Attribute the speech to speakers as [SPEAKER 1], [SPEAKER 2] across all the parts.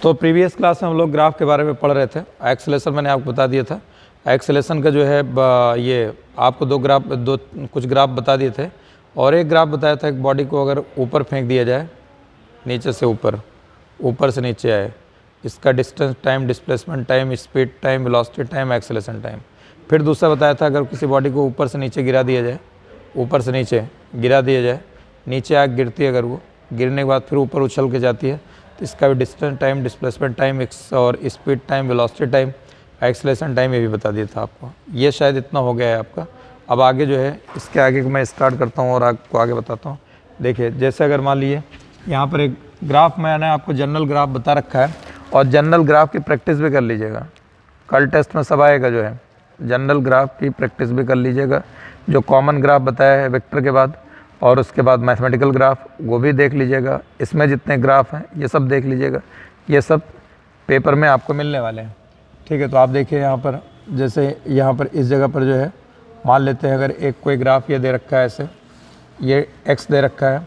[SPEAKER 1] तो previous class में हम लोग ग्राफ के बारे में पढ़ रहे थे। एक्सेलेरेशन मैंने आपको बता दिया था। एक्सेलेरेशन का जो है ये आपको कुछ ग्राफ बता दिए थे और एक ग्राफ बताया था एक बॉडी को अगर ऊपर फेंक दिया जाए, नीचे से ऊपर, ऊपर से नीचे आए, इसका distance time, displacement time, speed time, velocity time, acceleration time. फिर दूसरा बताया था अगर किसी बॉडी को ऊपर से नीचे गिरा दिया जाए, ऊपर से नीचे गिरा दिया जाए, नीचे आग गिरती है, अगर वो गिरने के बाद फिर ऊपर उछल के जाती है तो इसका भी डिस्टेंस टाइम, डिस्प्लेसमेंट टाइम और speed time, velocity time, acceleration time ये भी बता दिया था आपको। ये शायद इतना हो गया है आपका। अब आगे जो है इसके आगे मैं स्टार्ट करता हूँ और आपको आगे बताता हूँ। देखिए जैसे अगर मान लीजिए यहाँ पर एक ग्राफ मैंने आपको जनरल ग्राफ बता रखा है और जनरल ग्राफ की प्रैक्टिस भी कर लीजिएगा। कल टेस्ट में सब आएगा जो है, जनरल ग्राफ की प्रैक्टिस भी कर लीजिएगा। जो कॉमन ग्राफ बताया है वेक्टर के बाद और उसके बाद मैथमेटिकल ग्राफ वो भी देख लीजिएगा। इसमें जितने ग्राफ हैं ये सब देख लीजिएगा, ये सब पेपर में आपको मिलने वाले हैं। ठीक है, तो आप देखिए यहाँ पर, जैसे यहाँ पर इस जगह पर जो है मान लेते हैं अगर एक कोई ग्राफ ये दे रखा है, ऐसे ये x दे रखा है,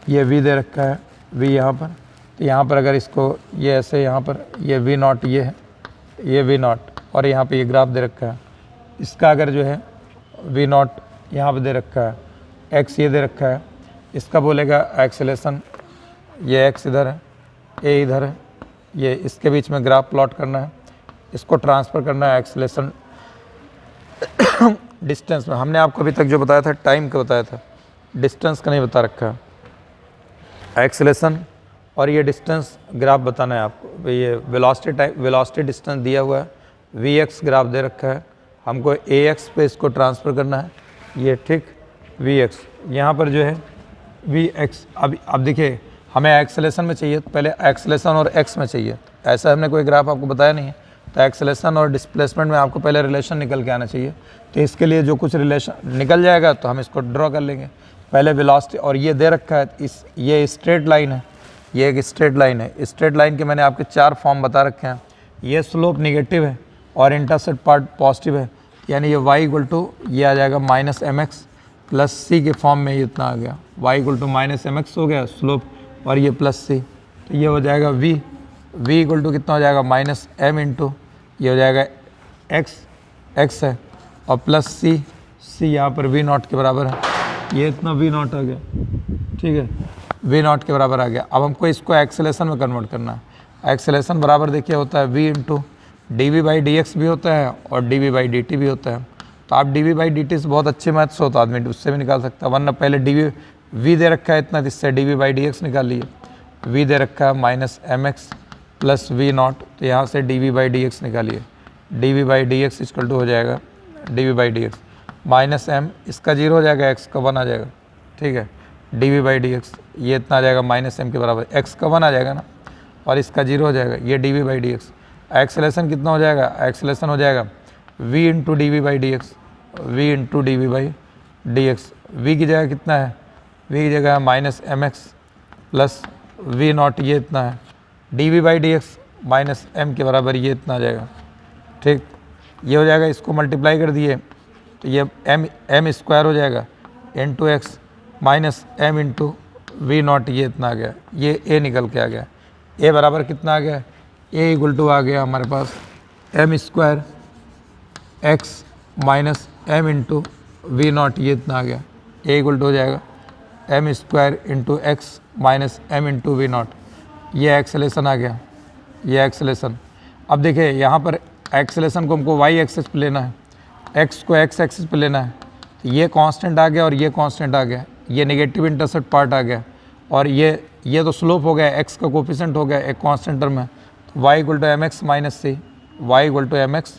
[SPEAKER 1] ये v दे रखा है, v यहाँ पर, तो यहाँ पर अगर इसको ये ऐसे यहाँ पर ये v0 ये है, ये v0 और यहाँ पे ये ग्राफ दे रखा है, इसका अगर जो है v0 यहाँ पे दे रखा है, x ये दे रखा है, इसका बोलेगा एक्सेलेरेशन, ये x इधर है, a इधर है, ये इसके बीच में ग्राफ प्लॉट करना है, इसको ट्रांसफ़र करना है एक्सेलेरेशन डिस्टेंस में। हमने आपको अभी तक जो बताया था टाइम का बताया था, डिस्टेंस का नहीं बता रखा है। एक्सेलेरेशन और ये डिस्टेंस ग्राफ बताना है आपको। ये वेलोसिटी टाइम, वेलोसिटी डिस्टेंस दिया हुआ है, vx ग्राफ दे रखा है, हमको ax पे इसको ट्रांसफ़र करना है, ये ठीक vx यहाँ पर जो है vx। अब देखिए हमें एक्सेलेरेशन में चाहिए तो पहले एक्सेलेरेशन और x में चाहिए, ऐसा हमने कोई ग्राफ आपको बताया नहीं है। तो एक्सेलेरेशन और डिस्प्लेसमेंट में आपको पहले रिलेशन निकल के आना चाहिए। तो इसके लिए जो कुछ रिलेशन निकल जाएगा तो हम इसको ड्रॉ कर लेंगे। पहले वेलोसिटी, और ये दे रखा है ये स्ट्रेट लाइन है, ये एक स्ट्रेट लाइन है। स्ट्रेट लाइन के मैंने आपके 4 फॉर्म बता रखे हैं। ये स्लोप नेगेटिव है और इंटरसेप्ट पार्ट पॉजिटिव है, यानी ये y इक्वल टू ये आ जाएगा -mx प्लस सी के फॉर्म में, ये इतना आ गया, y इक्वल टू -mx हो गया स्लोप और ये प्लस सी, तो ये हो जाएगा v इक्वल टू कितना हो जाएगा -m इंटू ये हो जाएगा x है और प्लस c यहाँ पर v0 के बराबर है, ये इतना v0 आ गया। ठीक है, v0 के बराबर आ गया। अब हमको इसको एक्सेलेरेशन में कन्वर्ट करना है। एक्सेलेरेशन बराबर देखिए होता है v इंटू dv/dx भी होता है और dv/dt भी होता है। तो आप dv/dt से बहुत अच्छे मैथ्स होता आदमी उससे भी निकाल सकता है, वरना पहले v दे रखा है इतना, इससे dv/dx निकाल लिए। v दे रखा है -mx प्लस v0, तो यहाँ से dv/dx निकालिए। dv/dx इक्वल टू हो जाएगा dv/dx -m, इसका 0 हो जाएगा, x का 1 आ जाएगा। ठीक है, dv/dx ये इतना आ जाएगा -m के बराबर, x का 1 आ जाएगा ना और इसका 0 हो जाएगा, ये dv/dx। एक्सेलेरेशन कितना हो जाएगा, एक्सेलेरेशन हो जाएगा v into dv/dx, v into dv/dx। v की जगह कितना है, v की जगह है -mx प्लस v0, ये इतना है, dv/dx -m के बराबर ये इतना आ जाएगा। ठीक, ये हो जाएगा, इसको मल्टीप्लाई कर दिए तो ये m स्क्वायर हो जाएगा into x minus m into v0, ये इतना आ गया, ये a निकल के आ गया। a बराबर कितना आ गया, a इक्वल टू आ गया हमारे पास m square x minus m into v0, ये इतना आ गया। a इक्वल टू हो जाएगा m square into x minus m into v0, ये एक्सेलेरेशन आ गया, ये एक्सेलेरेशन। अब देखिए यहाँ पर एक्सेलेरेशन को हमको y एक्सिस पे लेना है, x को x एक्सिस पे लेना है, तो ये कांस्टेंट आ गया और ये कांस्टेंट आ गया, ये नेगेटिव इंटरसेप्ट पार्ट आ गया और ये तो स्लोप हो गया, x का कोफिशिएंट हो गया एक कांस्टेंट टर्म में, तो y equal to mx minus C, y equal to mx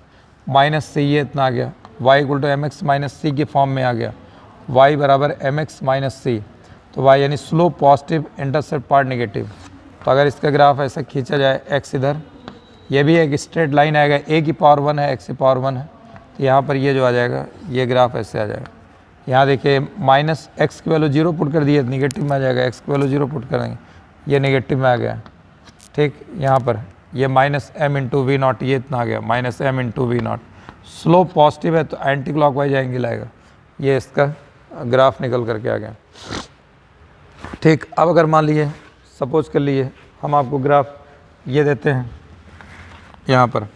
[SPEAKER 1] minus C, ये इतना आ गया, y equal to mx minus C के फॉर्म में आ गया, y बराबर mx माइनस सी। तो y यानी slope positive, intercept part negative. तो अगर इसका ग्राफ ऐसा खींचा जाए, x इधर, ये भी एक स्ट्रेट लाइन आएगा, a की पावर 1 है, x की पावर 1 है, तो यहाँ पर ये जो आ जाएगा, ये ग्राफ ऐसे आ जाएगा। यहाँ देखिए -x की वैल्यू 0 पुट कर दिए, निगेटिव में आ जाएगा, x की वैल्यू 0 पुट करेंगे, ये नेगेटिव में आ गया। ठीक, यहाँ पर ये -m इंटू v0, ये इतना आ गया, -m into v0। Slope positive है तो एंटी क्लॉकवाइज एंगल आएगा, ये इसका ग्राफ निकल करके आ गया। ठीक, अब अगर मान लीजिए, सपोज कर लिए हम आपको ग्राफ ये देते हैं यहाँ पर,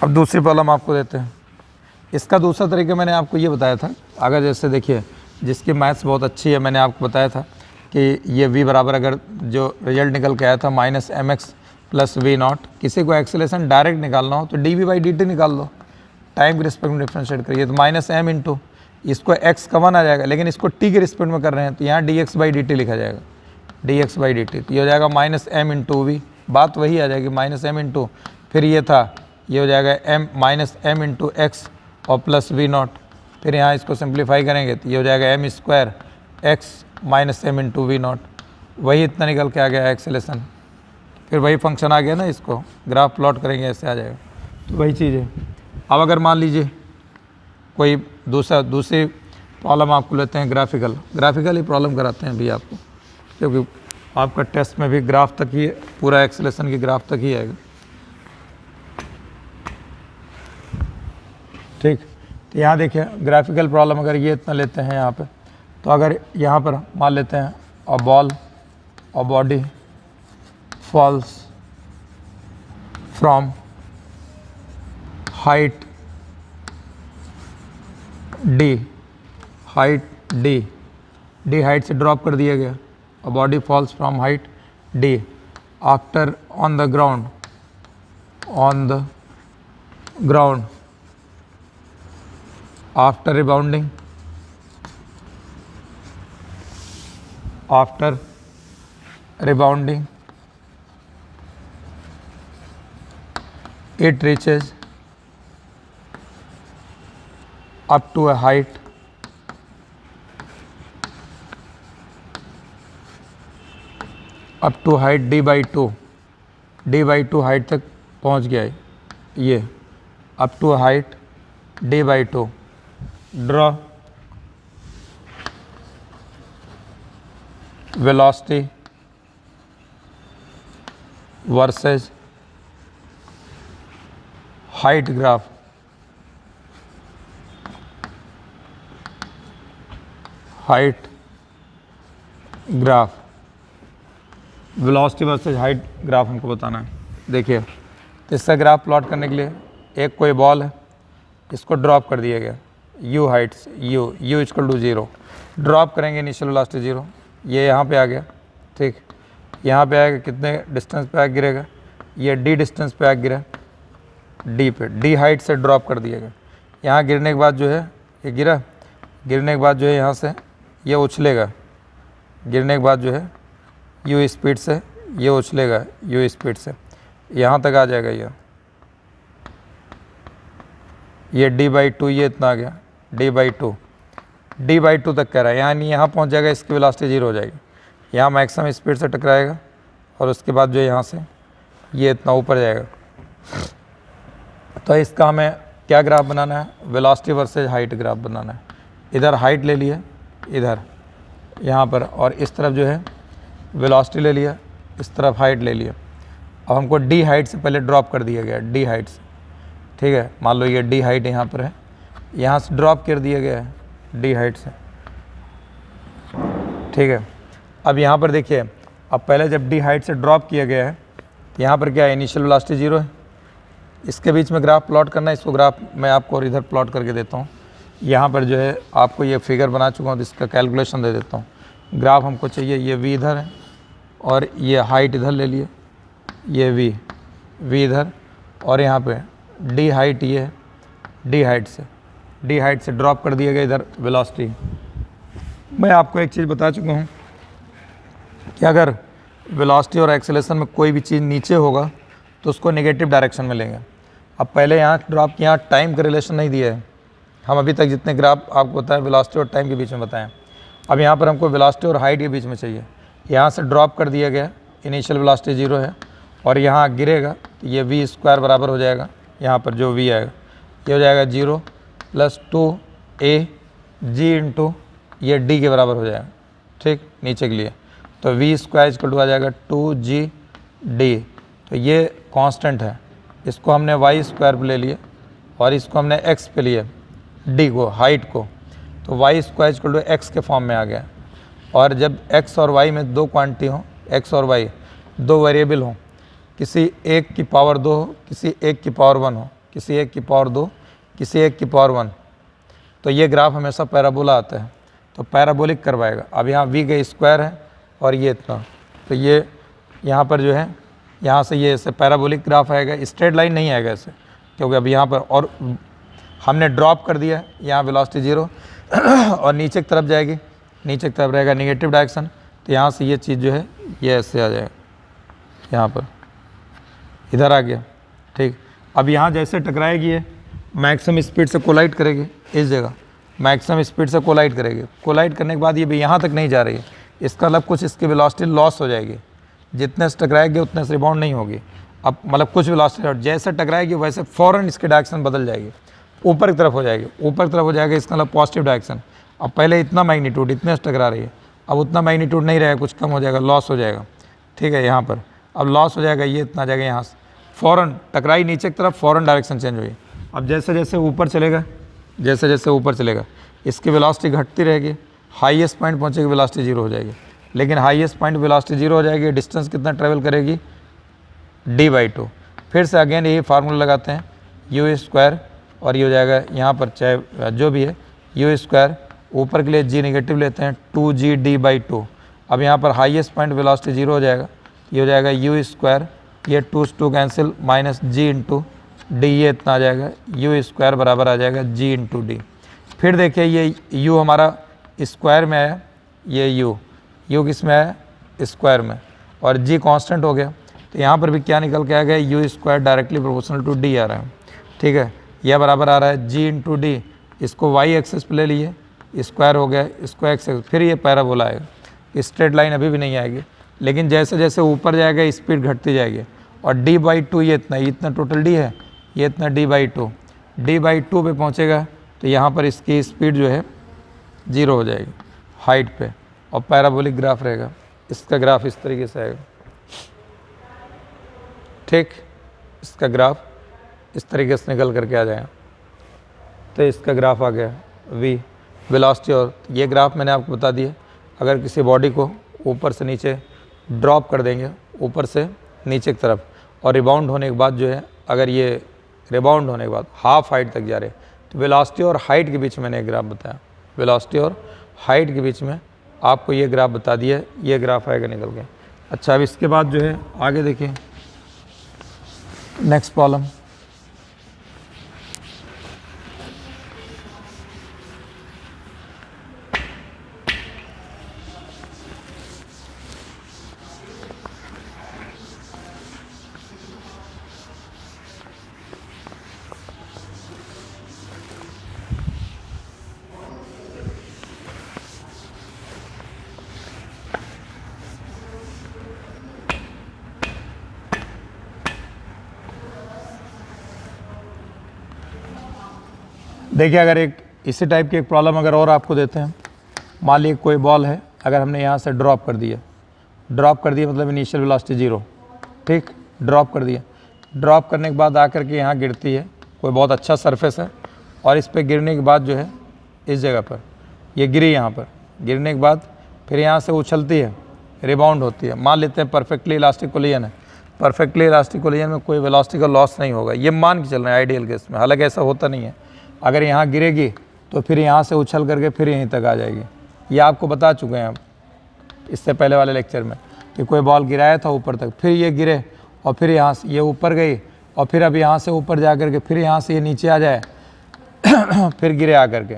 [SPEAKER 1] अब दूसरी प्रॉब्लम आपको देते हैं। इसका दूसरा तरीका मैंने आपको ये बताया था, अगर जैसे देखिए जिसकी मैथ्स बहुत अच्छी है, मैंने आपको बताया था कि ये v बराबर अगर जो रिजल्ट निकल के आया था -mx प्लस v0, किसी को एक्सेलेरेशन डायरेक्ट निकालना हो तो dv/dt निकाल लो, टाइम के रिस्पेक्ट में डिफ्रेंशिएट करिए तो -m इंटू इसको x कमन आ जाएगा, लेकिन इसको t के रिस्पेक्ट में कर रहे हैं तो यहाँ dx/dt लिखा जाएगा, dx/dt तो ये हो जाएगा -m इंटू वी, बात वही आ जाएगी -m इंटू, फिर ये था ये हो जाएगा -m इंटू एक्स और प्लस v0, फिर यहाँ इसको सिंप्लीफाई करेंगे तो ये हो जाएगा m² x -m into v0, वही इतना निकल के आ गया एक्सेलेरेशन, फिर वही फंक्शन आ गया ना, इसको ग्राफ प्लॉट करेंगे ऐसे आ जाएगा, तो वही चीज़ है। अब अगर मान लीजिए कोई दूसरी प्रॉब्लम आपको लेते हैं, ग्राफिकल ही प्रॉब्लम कराते हैं अभी आपको, क्योंकि आपका टेस्ट में भी ग्राफ तक ही पूरा एक्सेलेरेशन की ग्राफ तक ही आएगा। ठीक, तो यहाँ देखिए ग्राफिकल प्रॉब्लम अगर ये इतना लेते हैं यहाँ पे, तो अगर यहाँ पर मान लेते हैं अ बॉल और body falls from height d, d height से ड्रॉप कर दिया गया, a body falls from height d after on the ground after rebounding it reaches up to a height d/2 height तक पहुंच गया है, ये up to height d/2, draw velocity versus height graph, velocity versus height graph हमको बताना है। देखिए तो इसका ग्राफ प्लॉट करने के लिए एक कोई बॉल है, इसको ड्रॉप कर दिया गया u हाइट से, u इक्वल टू 0, ड्रॉप करेंगे इनिशियल वेलोसिटी 0, ये यहाँ पे आ गया, ठीक, यहाँ पे आएगा, कितने डिस्टेंस पे आगे गिरेगा, ये d डिस्टेंस पे आगे गिरा, d हाइट से ड्रॉप कर दिया गया, यहाँ गिरने के बाद जो है ये गिरा, गिरने के बाद जो है यहाँ से ये उछलेगा, गिरने के बाद जो है u स्पीड से ये उछलेगा, u स्पीड से यहाँ तक आ जाएगा, ये d/2, ये इतना आ गया d/2 तक कह रहा है, यानी यहाँ पहुँच जाएगा, इसकी वेलोसिटी 0 हो जाएगी, यहाँ मैक्सिमम स्पीड से टकराएगा और उसके बाद जो यहाँ से ये इतना ऊपर जाएगा। तो इसका हमें क्या ग्राफ बनाना है, वेलोसिटी वर्सेस हाइट ग्राफ बनाना है। इधर हाइट ले लिए, इधर यहाँ पर, और इस तरफ जो है वेलोसिटी ले लिया, इस तरफ हाइट ले लिया। अब हमको d हाइट से पहले ड्रॉप कर दिया गया, d हाइट से, ठीक है, मान लो ये d हाइट यहाँ पर है, यहाँ से ड्रॉप कर दिया गया है d हाइट से, ठीक है। अब यहाँ पर देखिए, अब पहले जब d हाइट से ड्रॉप किया गया है, यहाँ पर क्या है, इनिशियल वेलोसिटी 0 है, इसके बीच में ग्राफ प्लॉट करना है, इसको ग्राफ मैं आपको और इधर प्लॉट करके देता हूँ। यहाँ पर जो है आपको ये फिगर बना चुका हूँ, तो इसका कैलकुलेशन दे देता हूँ। ग्राफ हमको चाहिए, ये v इधर है और ये हाइट इधर ले लिए, ये v इधर, और यहाँ पे d हाइट, ये d हाइट से ड्रॉप कर दिया गया इधर वेलोसिटी। मैं आपको एक चीज़ बता चुका हूँ कि अगर वेलोसिटी और एक्सेलेरेशन में कोई भी चीज़ नीचे होगा तो उसको नेगेटिव डायरेक्शन में लेंगे। अब पहले यहाँ ड्रॉप किया, टाइम का रिलेशन नहीं दिया है, हम अभी तक जितने ग्राफ आपको बताएं वेलोसिटी और टाइम के बीच में बताएं। अब यहाँ पर हमको वेलोसिटी और हाइट के बीच में चाहिए, यहाँ से ड्रॉप कर दिया गया, इनिशियल वेलोसिटी 0 है और यहाँ गिरेगा तो ये v² बराबर हो जाएगा, यहाँ पर जो v आएगा ये हो जाएगा 0 + 2a g इंटू ये d के बराबर हो जाएगा, ठीक, नीचे के लिए। तो v² इक्वल टू आ जाएगा 2gd, तो ये कांस्टेंट है, इसको हमने y² पे ले लिया और इसको हमने x पे लिया, डी को, हाइट को, तो y square equal to x के फॉर्म में आ गया। और जब एक्स और वाई में दो क्वांटिटी हो, एक्स और वाई दो वेरिएबल हो, किसी एक की पावर 2 हो, किसी एक की पावर 1 हो, किसी एक की पावर 2, किसी एक की पावर 1, तो ये ग्राफ हमेशा पैराबोला आता है, तो पैराबोलिक करवाएगा। अब यहाँ वी का स्क्वायर है और ये इतना, तो ये यहाँ पर जो है यहाँ से ये ऐसे पैराबोलिक ग्राफ आएगा, स्ट्रेट लाइन नहीं आएगा ऐसे, क्योंकि अब यहाँ पर और हमने ड्रॉप कर दिया है, यहाँ वेलोसिटी 0 और नीचे की तरफ जाएगी, नीचे की तरफ रहेगा निगेटिव डायरेक्शन, तो यहाँ से ये चीज़ जो है ये ऐसे आ जाएगा, यहाँ पर इधर आ गया। ठीक, अब यहाँ जैसे टकराएगी ये मैक्सिमम स्पीड से कोलाइड करेगी, इस जगह मैक्सिमम स्पीड से कोलाइड करेगी, कोलाइड करने के बाद ये भी यहाँ तक नहीं जा रही है, इसका मतलब कुछ इसकी वेलोसिटी लॉस हो जाएगी, जितने से टकराएगी उतने से रिबाउंड नहीं होगी। अब मतलब कुछ वेलोसिटी जैसे टकराएगी वैसे फ़ौरन इसकी डायरेक्शन बदल जाएगी, ऊपर की तरफ हो जाएगी, ऊपर की तरफ हो जाएगा, इसका मतलब पॉजिटिव डायरेक्शन। अब पहले इतना मैग्नीट्यूड इतने से टकरा रही है, अब उतना मैग्नीट्यूड नहीं रहेगा, कुछ कम हो जाएगा, लॉस हो जाएगा। ठीक है, यहाँ पर अब लॉस हो जाएगा, ये इतना जाएगा, यहाँ से फ़ौरन टकराई नीचे की तरफ, फ़ौरन डायरेक्शन चेंज हुई। अब जैसे जैसे ऊपर चलेगा, जैसे जैसे ऊपर चलेगा इसकी वेलोसिटी घटती रहेगी, हाईएस्ट पॉइंट पहुँचेगी, वेलोसिटी 0 हो जाएगी। लेकिन हाईएस्ट पॉइंट वेलोसिटी 0 हो जाएगी, डिस्टेंस कितना ट्रेवल करेगी, d/2। फिर से अगेन यही फार्मूला लगाते हैं, यू स्क्वायर और ये हो जाएगा यहाँ पर चाहे जो भी है यू स्क्वायर, ऊपर के लिए g नेगेटिव लेते हैं 2g d/2। अब यहाँ पर हाईएस्ट पॉइंट वेलोसिटी 0 हो जाएगा, ये हो जाएगा यू स्क्वायर, ये 2 से 2 cancel minus g into D, ये इतना आ जाएगा, यू स्क्वायर बराबर आ जाएगा g इंटू डी। फिर देखिए ये u हमारा स्क्वायर में आया, ये u किस में आया, स्क्वायर में, और g कांस्टेंट हो गया, तो यहाँ पर भी क्या निकल के आ गया, U square directly proportional to D आ रहा है। ठीक है, यह बराबर आ रहा है g इंटू डी, इसको y एक्सेस पे ले लिए, स्क्वायर हो गया, इसको x एक्सेस, फिर ये पैराबोला आएगा, स्ट्रेट लाइन अभी भी नहीं आएगी, लेकिन जैसे जैसे ऊपर जाएगा स्पीड घटती जाएगी। और d/2 ये इतना टोटल d है, ये इतना d/2 पे पहुँचेगा, तो यहाँ पर इसकी स्पीड जो है 0 हो जाएगी हाइट पे, और पैराबोलिक ग्राफ रहेगा। इसका ग्राफ इस तरीके से आएगा। ठीक, इसका ग्राफ इस तरीके से निकल करके आ जाएगा, तो इसका ग्राफ आ गया v वेलोसिटी। और ये ग्राफ मैंने आपको बता दिया, अगर किसी बॉडी को ऊपर से नीचे ड्रॉप कर देंगे, ऊपर से नीचे की तरफ, और रिबाउंड होने के बाद जो है, अगर ये रिबाउंड होने के बाद हाफ हाइट तक जा रहे, तो वेलोसिटी और हाइट के बीच में मैंने एक ग्राफ बताया, वेलोसिटी और हाइट के बीच में आपको ये ग्राफ बता दिया, ये ग्राफ आएगा निकल के। अच्छा, अब इसके बाद जो है आगे देखिए नेक्स्ट प्रॉब्लम। देखिए, अगर एक इसी टाइप की एक प्रॉब्लम अगर और आपको देते हैं, मान लीजिए कोई बॉल है, अगर हमने यहाँ से ड्रॉप कर दिया मतलब इनिशियल वेलोसिटी 0, ठीक, ड्रॉप कर दिया, ड्रॉप करने के बाद आकर के यहाँ गिरती है, कोई बहुत अच्छा सरफेस है, और इस पर गिरने के बाद जो है इस जगह पर ये गिरी, यहाँ पर गिरने के बाद फिर यहाँ से उछलती है, रिबाउंड होती है। मान लेते हैं परफेक्टली इलास्टिक कोलिजन है, परफेक्टली इलास्टिक कोलिजन में कोई वेलोसिटी का लॉस नहीं होगा, ये मान के चल रहे हैं आइडियल केस में, हालांकि ऐसा होता नहीं है। अगर यहाँ गिरेगी तो फिर यहाँ से उछल करके फिर यहीं तक आ जाएगी। ये आपको बता चुके हैं हम इससे पहले वाले लेक्चर में कि कोई बॉल गिराया था ऊपर तक, फिर ये गिरे और फिर यहाँ से ये ऊपर गई, और फिर अब यहाँ से ऊपर जा कर के फिर यहाँ से ये नीचे आ जाए फिर गिरे आ करके,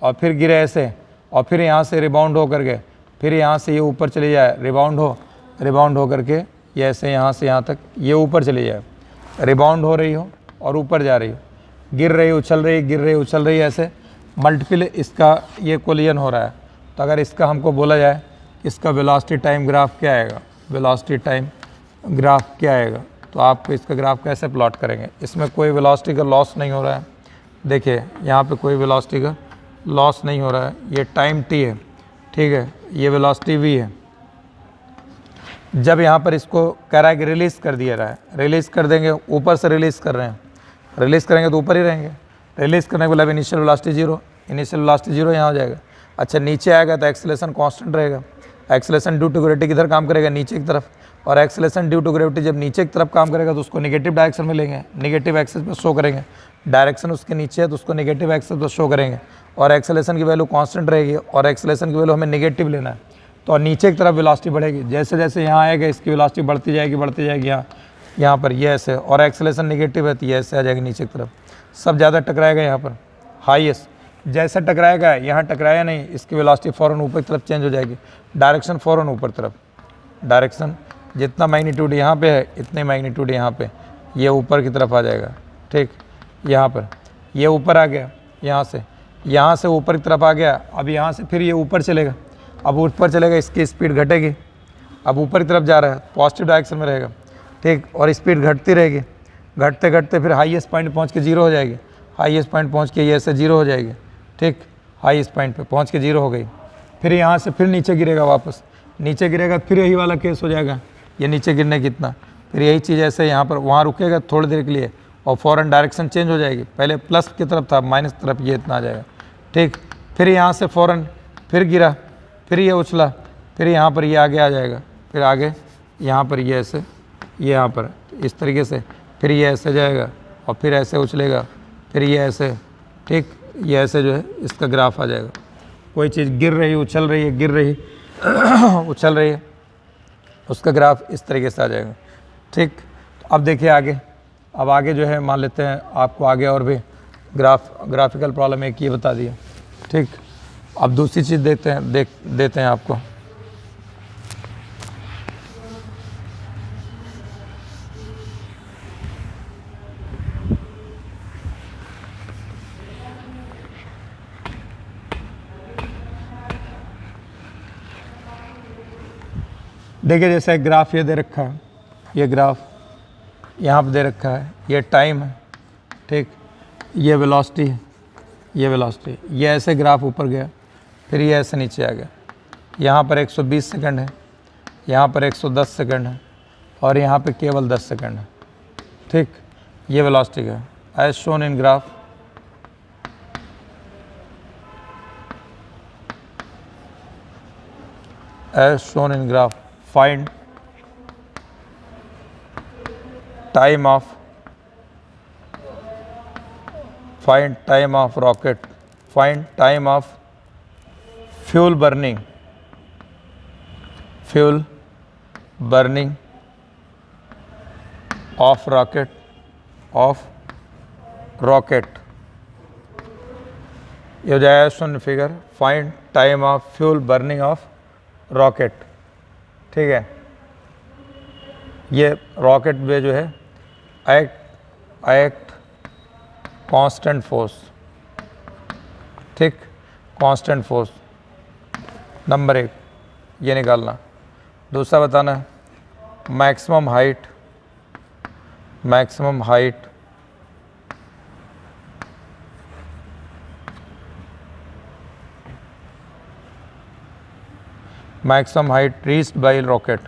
[SPEAKER 1] और फिर गिरे ऐसे, और फिर यहाँ से रिबाउंड हो करके फिर यहाँ से ये ऊपर चली जाए, रिबाउंड हो करके ये ऐसे यहाँ से यहाँ तक ये ऊपर चली जाए, रिबाउंड हो रही हो और ऊपर जा रही हो, गिर रही उछल रही, गिर रही उछल रही, ऐसे मल्टीपल इसका ये कोलिजन हो रहा है। तो अगर इसका हमको बोला जाए इसका वेलोसिटी टाइम ग्राफ क्या आएगा, वेलोसिटी टाइम ग्राफ क्या आएगा, तो आप इसका ग्राफ कैसे प्लॉट करेंगे। इसमें कोई वेलोसिटी का लॉस नहीं हो रहा है, देखिए यहाँ पे कोई वेलोसिटी का लॉस नहीं हो रहा है, ये टाइम t है, ठीक है, ये वेलोसिटी v है। जब यहाँ पर इसको कह रहा है कि रिलीज़ कर दिया रहा है, रिलीज़ कर देंगे, ऊपर से रिलीज़ कर रहे हैं, रिलीज़ करेंगे तो ऊपर ही रहेंगे, रिलीज करने के मतलब initial velocity zero, initial velocity zero यहाँ हो जाएगा। अच्छा नीचे आएगा तो एक्सेलरेशन कांस्टेंट रहेगा, एक्सेलरेशन ड्यू टू ग्रेविटी किधर काम करेगा, नीचे की तरफ, और एक्सेलरेशन ड्यू टू ग्रेविटी जब नीचे की तरफ काम करेगा तो उसको नेगेटिव डायरेक्शन में लेंगे, नेगेटिव एक्सेस पर शो करेंगे, डायरेक्शन उसके नीचे है तो उसको नेगेटिव एक्सेस पर शो करेंगे, और एक्सेलरेशन की वैल्यू कांस्टेंट रहेगी और एक्सेलरेशन की वैल्यू हमें नेगेटिव लेना है, तो नीचे की तरफ वेलोसिटी बढ़ेगी, जैसे जैसे यहाँ आएगा इसकी वेलोसिटी बढ़ती जाएगी यहाँ पर ये ऐसे, और एक्सेलरेशन नेगेटिव है तो ये ऐसे आ जाएगी नीचे की तरफ, सब ज़्यादा टकराएगा यहाँ पर हाईएस्ट, जैसे टकराएगा यहाँ टकराया नहीं, इसकी वेलोसिटी फ़ौरन ऊपर की तरफ चेंज हो जाएगी, डायरेक्शन फ़ौरन ऊपर तरफ, डायरेक्शन जितना मैग्नीट्यूड यहाँ पे है इतने मैग्नीट्यूड यहाँ पे, ये ऊपर की तरफ आ जाएगा। ठीक, यहाँ पर ये ऊपर आ गया, यहाँ से ऊपर की तरफ आ गया, अब यहाँ से फिर ये ऊपर चलेगा, अब ऊपर चलेगा इसकी स्पीड घटेगी, अब ऊपर की तरफ जा रहा है पॉजिटिव डायरेक्शन में रहेगा। ठीक, और स्पीड घटती रहेगी, घटते घटते फिर हाईएस्ट पॉइंट पहुँच के जीरो हो जाएगी, हाईएस्ट पॉइंट पहुँच के ये ऐसे जीरो हो जाएगी। ठीक, हाईएस्ट पॉइंट पे पहुँच के जीरो हो गई, फिर यहाँ से फिर नीचे गिरेगा, वापस नीचे गिरेगा, फिर यही वाला केस हो जाएगा, ये नीचे गिरने कितना, फिर यही चीज़ ऐसे यहाँ पर वहाँ रुकेगा थोड़ी देर के लिए और फ़ौरन डायरेक्शन चेंज हो जाएगी, पहले प्लस की तरफ था माइनस तरफ ये इतना आ जाएगा। ठीक, फिर यहाँ से फ़ौरन फिर गिरा, फिर ये उछला, फिर यहाँ पर ये आगे आ जाएगा, फिर आगे यहाँ पर ये ऐसे, ये यहाँ पर इस तरीके से, फिर ये ऐसे जाएगा और फिर ऐसे उछलेगा, फिर ये ऐसे। ठीक, ये ऐसे जो है इसका ग्राफ आ जाएगा, कोई चीज़ गिर रही उछल रही है, गिर रही उछल रही है, उसका ग्राफ इस तरीके से आ जाएगा। ठीक, अब देखिए आगे, अब आगे जो है मान लेते हैं आपको आगे और भी ग्राफिकल प्रॉब्लम एक ये बता दिया। ठीक, अब दूसरी चीज़ देते हैं आपको। देखिए जैसे ग्राफ ये दे रखा है, ये ग्राफ यहाँ पर दे रखा है, ये टाइम है। ठीक, ये वेलोसिटी है, ये वेलोसिटी, ये ऐसे ग्राफ ऊपर गया, फिर ये ऐसे नीचे आ गया, यहाँ पर 120 सेकंड है, यहाँ पर 110 सेकंड है और यहाँ पे केवल 10 सेकंड है। ठीक, ये वेलोसिटी का as shown in graph. As shown in graph, find time of rocket, find time of fuel burning of rocket। ये हो जाएगा सुन figure, find time of fuel burning of rocket. ठीक है, ये रॉकेट में जो है एक्ट कांस्टेंट फोर्स। ठीक, कांस्टेंट फोर्स नंबर 1 ये निकालना। दूसरा बताना है maximum height maximum height reached by rocket.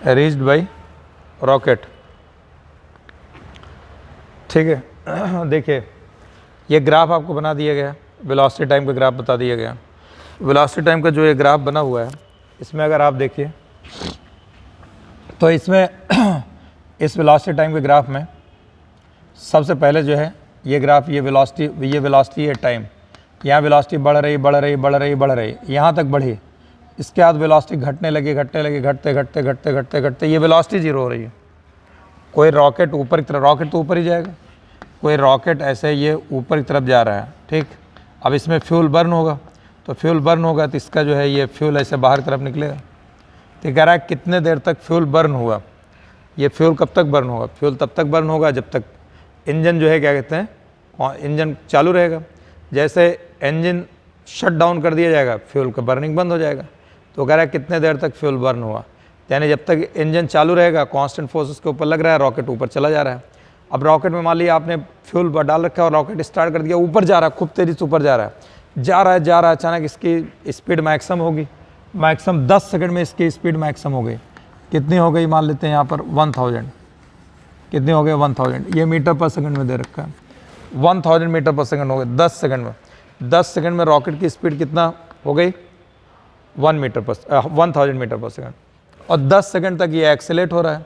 [SPEAKER 1] Reached by rocket. ठीक है, देखिए ये ग्राफ आपको बना दिया गया, वेलोसिटी टाइम का ग्राफ बता दिया गया। वेलोसिटी टाइम का जो ये ग्राफ बना हुआ है, इसमें अगर आप देखिए तो इसमें इस वेलोसिटी टाइम के ग्राफ में सबसे पहले जो है ये ग्राफ, ये वेलोसिटी है टाइम, यहाँ वेलोसिटी बढ़ रही, यहाँ तक बढ़ी। इसके बाद वेलोसिटी घटने लगी, घटते ये वेलोसिटी जीरो हो रही है। कोई रॉकेट ऊपर की तरफ, रॉकेट तो ऊपर ही जाएगा, कोई रॉकेट ऐसे ये ऊपर की तरफ जा रहा है। ठीक, अब इसमें फ्यूल बर्न होगा, तो इसका जो है ये फ्यूल ऐसे बाहर की तरफ निकलेगा। तो कह रहा है कितने देर तक फ्यूल बर्न हुआ। ये फ्यूल कब तक बर्न होगा? फ्यूल तब तक बर्न होगा जब तक इंजन जो है क्या कहते हैं, इंजन चालू रहेगा। जैसे इंजन शट डाउन कर दिया जाएगा, फ्यूल का बर्निंग बंद हो जाएगा। तो कह रहा है कितने देर तक फ्यूल बर्न हुआ, यानी जब तक इंजन चालू रहेगा, कांस्टेंट फोर्स उसके ऊपर लग रहा है, रॉकेट ऊपर चला जा रहा है। अब रॉकेट में मान लिया आपने फ्यूल डाल रखा है और रॉकेट स्टार्ट कर दिया, ऊपर जा रहा है, खूब तेज़ी से ऊपर जा रहा है, अचानक इसकी स्पीड मैक्सिमम होगी, मैक्सिमम 10 सेकंड में इसकी स्पीड मैक्सिमम हो गई। कितनी हो गई, मान लेते हैं यहाँ पर 1000, कितनी हो गई 1000, ये मीटर पर सेकंड में दे रखा है, 1000 मीटर पर सेकंड हो गए 10 सेकंड में। 10 सेकंड में रॉकेट की स्पीड कितना हो गई 1000 मीटर पर सेकंड, और 10 सेकंड तक ये एक्सेलेट हो रहा है।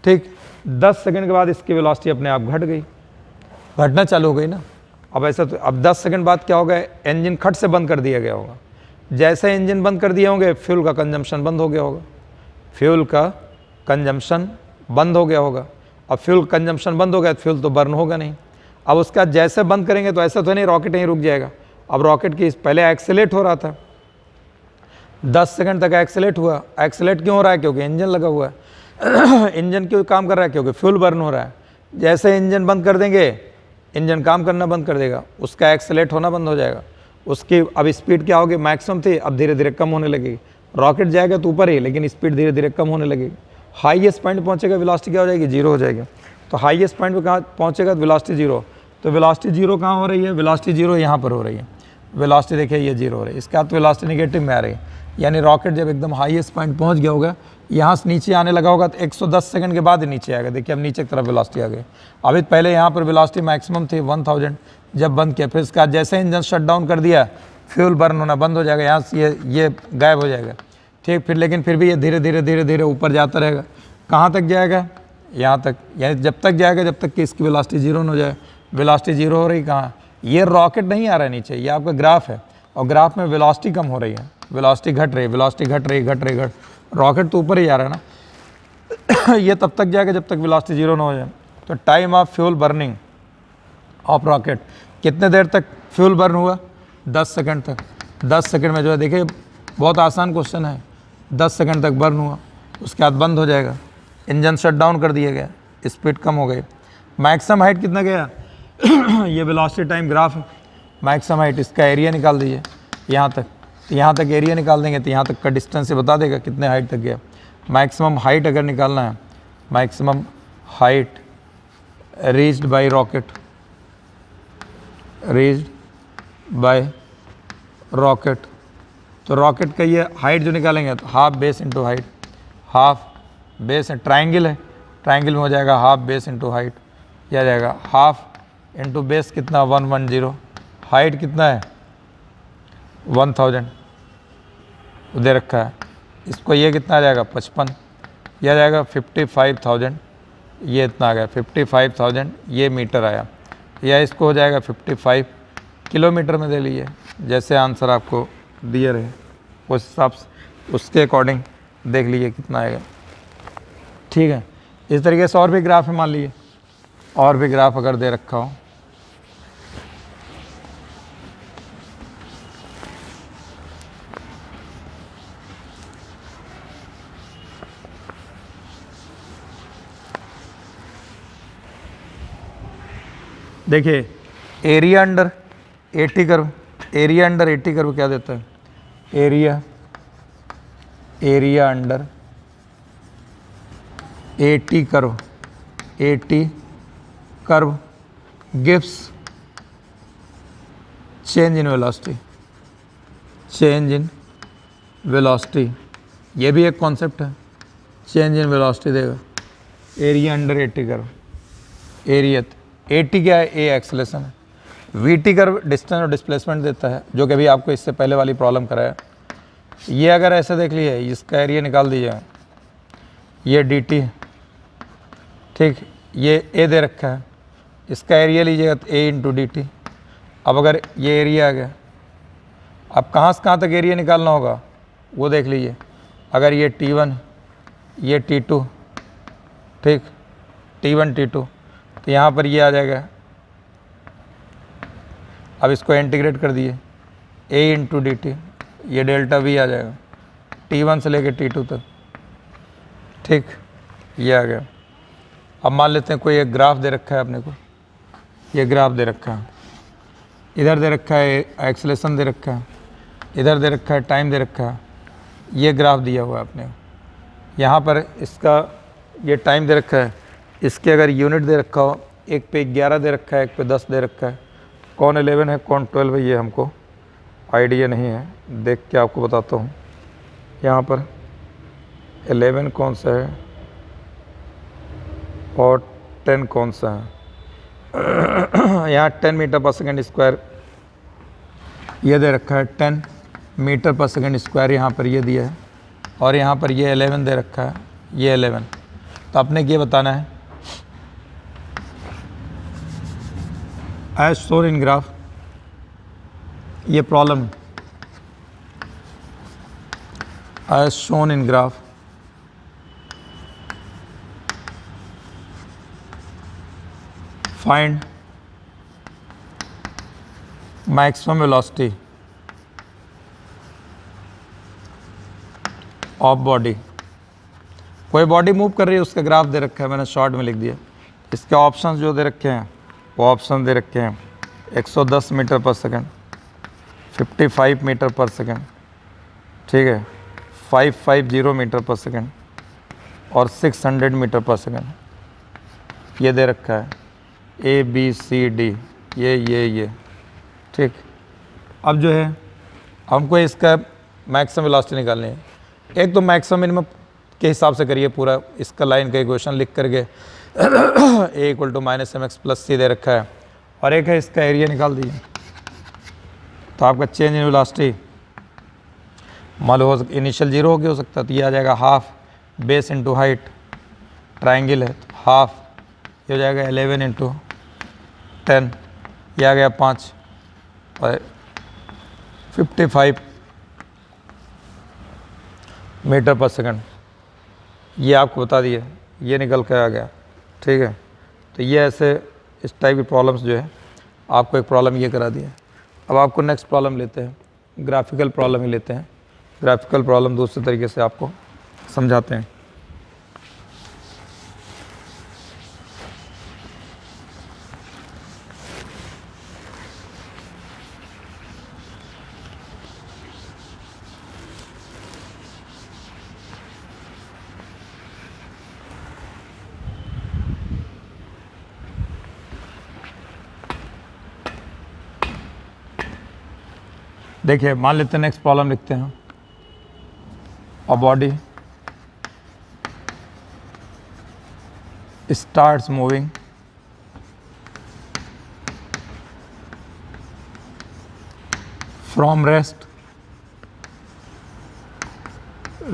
[SPEAKER 1] ठीक, 10 सेकंड के बाद इसकी वेलोसिटी अपने आप घट गई, घटना चालू हो गई ना। अब ऐसा तो अब 10 सेकंड बाद क्या होगा, इंजन खट से बंद कर दिया गया होगा। जैसे इंजन बंद कर दिए होंगे फ्यूल का कंजम्पशन बंद हो गया होगा, फ्यूल का कंजम्पशन बंद हो गया होगा। अब फ्यूल कंजम्पशन बंद हो गया तो फ्यूल तो बर्न होगा नहीं। अब उसका जैसे बंद करेंगे तो ऐसा तो नहीं रॉकेट यहीं रुक जाएगा। अब रॉकेट की पहले एक्सेलेट हो रहा था, 10 सेकंड तक एक्सेलेट हुआ। एक्सेलेट क्यों हो रहा है, क्योंकि इंजन लगा हुआ है। इंजन क्यों काम कर रहा है, क्योंकि फ्यूल बर्न हो रहा है। जैसे इंजन बंद कर देंगे इंजन काम करना बंद कर देगा, उसका एक्सेलेट होना बंद हो जाएगा। उसकी अब स्पीड क्या होगी, मैक्सिमम थी, अब धीरे धीरे कम होने लगेगी। रॉकेट जाएगा तो ऊपर ही, लेकिन स्पीड धीरे धीरे कम होने लगेगी। हाईएस्ट पॉइंट पहुंचेगा, वेलोसिटी क्या हो जाएगी, जीरो हो जाएगी। तो हाईएस्ट पॉइंट पे कहाँ पहुंचेगा, तो वेलोसिटी जीरो। तो वेलोसिटी जीरो कहाँ हो रही है, वेलोसिटी जीरो यहाँ पर हो रही है। वेलोसिटी देखिए ये जीरो हो रही है, इसका तो वेलोसिटी नेगेटिव में आ रही है। यानी रॉकेट जब एकदम हाईएस्ट पॉइंट पहुंच गया होगा, यहाँ से नीचे आने लगा होगा तो 110 सेकंड के बाद ही नीचे आएगा। देखिए अब नीचे की तरफ वेलोसिटी आ गई। अभी पहले यहाँ पर वेलोसिटी मैक्सिमम थी 1000, जब बंद किया, फिर इसके बाद जैसे इंजन शट डाउन कर दिया फ्यूल बर्न होना बंद हो जाएगा, यहाँ से ये गायब हो जाएगा। ठीक, फिर लेकिन फिर भी ये धीरे धीरे धीरे धीरे ऊपर जाता रहेगा। कहाँ तक जाएगा, यहाँ तक, यानी जब तक जाएगा जब तक कि इसकी वेलोसिटी जीरो न हो जाए। वेलोसिटी जीरो हो रही कहाँ, ये रॉकेट नहीं आ रहा है नीचे, ये आपका ग्राफ है, और ग्राफ में वेलोसिटी कम हो रही है, वेलोसिटी घट रही है, वेलोसिटी घट रही, रॉकेट तो ऊपर ही जा रहा है ना। ये तब तक जाएगा जब तक वेलोसिटी जीरो ना हो जाए। तो time of fuel burning of rocket, कितने देर तक फ्यूल बर्न हुआ, 10 सेकंड तक। 10 सेकंड में जो है, देखिए बहुत आसान क्वेश्चन है, 10 सेकंड तक बर्न हुआ, उसके बाद बंद हो जाएगा, इंजन शट डाउन कर दिया गया, स्पीड कम हो गई। मैक्सिमम हाइट कितना गया, ये वेलोसिटी टाइम ग्राफ है। मैक्सिमम हाइट, इसका एरिया निकाल दीजिए यहाँ तक, तो यहाँ तक एरिया निकाल देंगे तो यहाँ तक का डिस्टेंस से बता देगा कितने हाइट तक गया। मैक्सिमम हाइट अगर निकालना है, maximum height reached by rocket, reached by rocket, तो रॉकेट का ये हाइट जो निकालेंगे तो half base into height, half base triangle है, ट्राइंगल में हो जाएगा हाफ बेस इंटू हाइट, यह आ जाएगा हाफ इंटू बेस कितना 110, हाइट कितना है 1000 दे रखा है। इसको ये कितना आ जाएगा 55, यह आ जाएगा 55,000, ये इतना आ गया 55,000, ये मीटर आया, या इसको हो जाएगा 55 किलोमीटर में दे लीजिए, जैसे आंसर आपको दिए रहे उस हिसाब से उसके अकॉर्डिंग देख लीजिए कितना आएगा। ठीक है, इस तरीके से और भी ग्राफ है, मान लीजिए और भी ग्राफ अगर दे रखा हो, देखिए area under 80 curve, area under 80 curve क्या देता है, area under 80 curve, 80 curve gives change in velocity, change in velocity, ये भी एक कॉन्सेप्ट है, चेंज इन वेलोसिटी देगा एरिया अंडर 80 कर्व। एरिया 80 क्या है, ए एक्सेलेरेशन है, वीटी कर्व डिस्टेंस और डिस्प्लेसमेंट देता है, जो कि अभी आपको इससे पहले वाली प्रॉब्लम कराया। ये अगर ऐसे देख लिए, इसका एरिया निकाल दीजिए, ये dt है, ठीक, ये ए दे रखा है, इसका एरिया लीजिएगा तो ए इंटू डी टी। अब अगर ये एरिया आ गया, अब कहाँ से कहाँ तक एरिया निकालना होगा वो देख लीजिए। अगर ये T1, ये T2, ठीक, T1 T2, तो यहाँ पर ये आ जाएगा। अब इसको इंटीग्रेट कर दिए, a इंटू डी टी, ये डेल्टा v आ जाएगा T1 से लेके T2 तक, ठीक, ये आ गया। अब मान लेते हैं कोई एक ग्राफ दे रखा है अपने को, ये ग्राफ दे रखा है, इधर दे रखा है एक्सेलेरेशन दे रखा है, इधर दे रखा है टाइम दे रखा है, ये ग्राफ दिया हुआ है अपने को। यहाँ पर इसका ये टाइम दे रखा है, इसके अगर यूनिट दे रखा हो, एक पे 11 दे रखा है, एक पे 10 दे रखा है, कौन 11 है कौन 12 है ये हमको आइडिया नहीं है, देख के आपको बताता हूँ। यहाँ पर 11 कौन सा है और 10 कौन सा है? यहाँ 10 मीटर पर सेकेंड स्क्वायर ये दे रखा है, 10 मीटर पर सेकेंड स्क्वायर यहाँ पर ये दिया है, और यहाँ पर ये 11 दे रखा है, ये 11। तो आपने ये बताना है एज शोन इन ग्राफ, ये problem as shown in graph find maximum velocity of body. कोई बॉडी मूव कर रही है, उसका ग्राफ दे रखा है, मैंने शॉर्ट में लिख दिया। इसके ऑप्शंस जो दे रखे हैं वो ऑप्शन दे रखे हैं 110 मीटर पर सेकंड, 55 मीटर पर सेकंड, ठीक है, 550 मीटर पर सेकंड और 600 मीटर पर सेकंड, ये दे रखा है A B C D, ये ठीक। अब जो है हमको इसका मैक्सिमम वेलोसिटी निकालनी है। एक तो मैक्सिमम मिनिमम के हिसाब से करिए पूरा, इसका लाइन का इक्वेशन लिख करके A = -mx + c दे रखा है, और एक है इसका एरिया निकाल दीजिए। तो आपका चेंज इन वेलोसिटी मान लो इनिशियल 0 हो गया, हो सकता है, तो ये आ जाएगा half base into height, triangle है तो हाफ, ये हो जाएगा 11 इंटू 10, ये आ गया 5 और 55 मीटर पर सेकंड, ये आपको बता दिए, ये निकल कर आ गया, ठीक है। तो ये ऐसे इस टाइप की प्रॉब्लम्स जो है आपको एक प्रॉब्लम ये करा दिया। अब आपको नेक्स्ट प्रॉब्लम लेते हैं, ग्राफिकल प्रॉब्लम ही लेते हैं। ग्राफिकल प्रॉब्लम दूसरे तरीके से आपको समझाते हैं। देखिए मान लेते हैं नेक्स्ट प्रॉब्लम लिखते हैं। A body starts moving from rest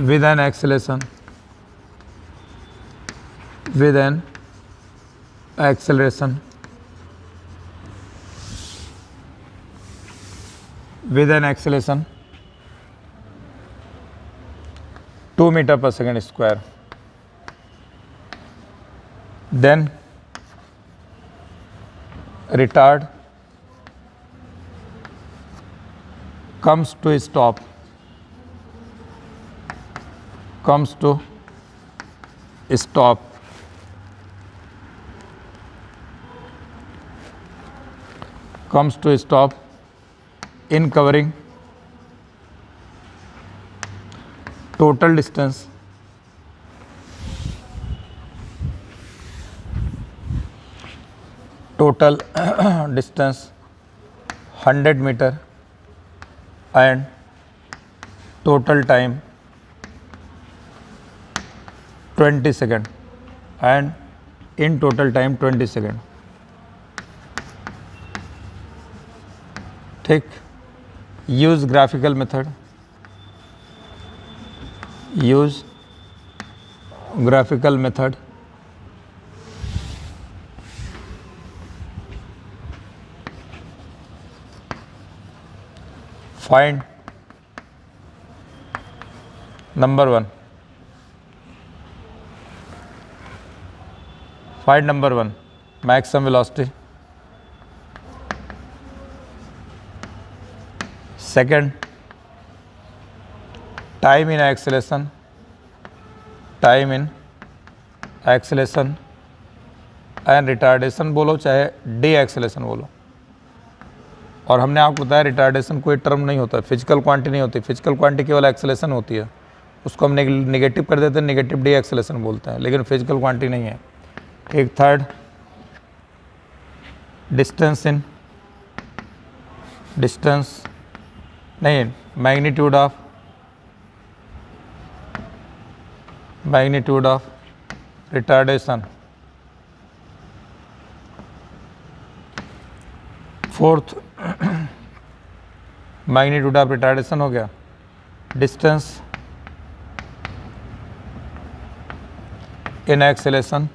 [SPEAKER 1] with an acceleration with an acceleration 2 meter per second square, then retard comes to stop in covering total distance total distance 100 meter and total time 20 second and in total time 20 second, ठीक। use graphical method, find number 1, maximum velocity, second time in acceleration and retardation बोलो चाहे de-acceleration बोलो। और हमने आपको बताया retardation कोई term नहीं होता, फिजिकल क्वांटिटी नहीं होती, फिजिकल क्वांटिटी केवल एक्सेलेशन होती है, उसको हम नेगेटिव कर देते हैं, नेगेटिव डी एक्सेलेशन बोलते हैं, लेकिन फिजिकल क्वांटिटी नहीं है, ठीक। Third magnitude of magnitude of retardation. Fourth magnitude of retardation हो गया, distance in acceleration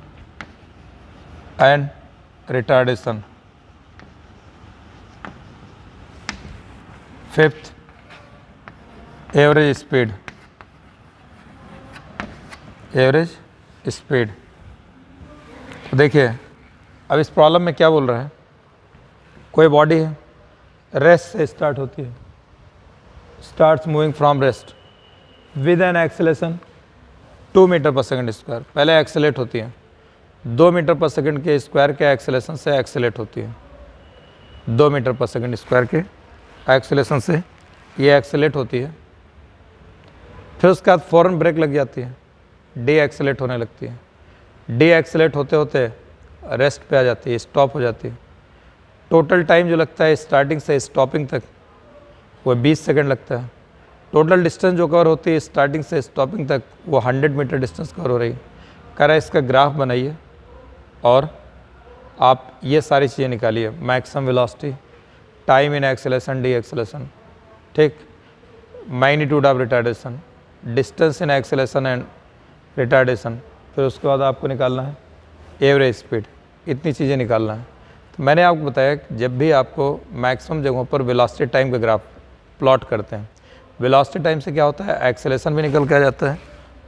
[SPEAKER 1] and retardation. Fifth average speed, average speed. तो देखिए अब इस प्रॉब्लम में क्या बोल रहा है, कोई बॉडी है, रेस्ट से स्टार्ट होती है, starts moving from rest with an acceleration 2 metre पर सेकंड स्क्वायर। पहले एक्सेलेरेट होती है 2 मीटर पर सेकंड के स्क्वायर के एक्सेलेरेशन से एक्सेलेरेट होती है, 2 मीटर पर सेकंड स्क्वायर के एक्सेलेरेशन से ये एक्सेलेरेट होती है। फिर उसके बाद फ़ौरन ब्रेक लग जाती है, डी एक्सेलेरेट होने लगती है। डी एक्सेलेरेट होते होते रेस्ट पे आ जाती है, स्टॉप हो जाती है। टोटल टाइम जो लगता है स्टार्टिंग से स्टॉपिंग तक वो 20 सेकंड लगता है। टोटल डिस्टेंस जो कवर होती है स्टार्टिंग से स्टॉपिंग तक वो 100 मीटर डिस्टेंस कवर हो रही है। कह रहा है इसका ग्राफ बनाइए और आप ये सारी चीज़ें निकालिए, maximum velocity, time in acceleration, deceleration, ठीक, magnitude of retardation, distance in acceleration and retardation, फिर उसके बाद आपको निकालना है एवरेज स्पीड। इतनी चीज़ें निकालना है। तो मैंने आपको बताया कि जब भी आपको मैक्सिमम जगहों पर वेलोसिटी टाइम का ग्राफ प्लॉट करते हैं, वेलोसिटी टाइम से क्या होता है, एक्सेलेरेशन भी निकल के आ जाता है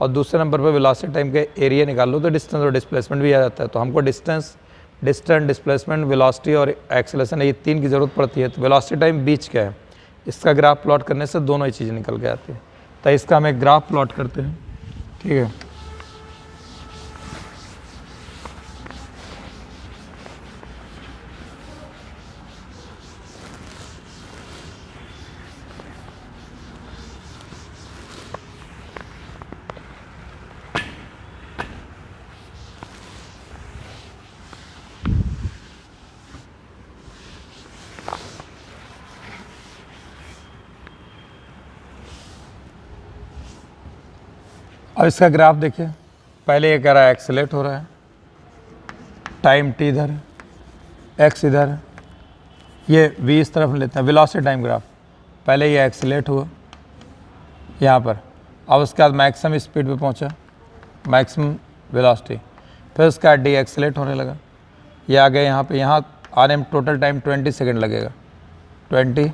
[SPEAKER 1] और दूसरे नंबर पर वेलोसिटी टाइम के एरिया निकाल लो तो डिस्टेंस और डिस्प्लेसमेंट भी आ जाता है। तो हमको डिस्टेंस, डिस्प्लेसमेंट, वेलोसिटी और एक्सेलेरेशन ये 3 की ज़रूरत पड़ती है। तो वेलोसिटी टाइम बीच का है, इसका ग्राफ प्लॉट करने से दोनों ही चीज़ें निकल के आती है। तो इसका हम एक ग्राफ प्लॉट करते हैं, ठीक है। अब इसका ग्राफ देखिए, पहले ये कह रहा है एक्सेलेरेट हो रहा है, टाइम टी इधर, एक्स इधर, ये वी इस तरफ लेते हैं, वेलोसिटी टाइम ग्राफ। पहले ये एक्सेलेरेट हुआ यहाँ पर, अब उसके बाद मैक्सिमम स्पीड पे पहुँचा, मैक्सिमम वेलोसिटी, फिर उसका डी एक्सेलेरेट होने लगा, ये आ गया यहाँ पे, यहाँ आने में टोटल टाइम 20 सेकेंड लगेगा, 20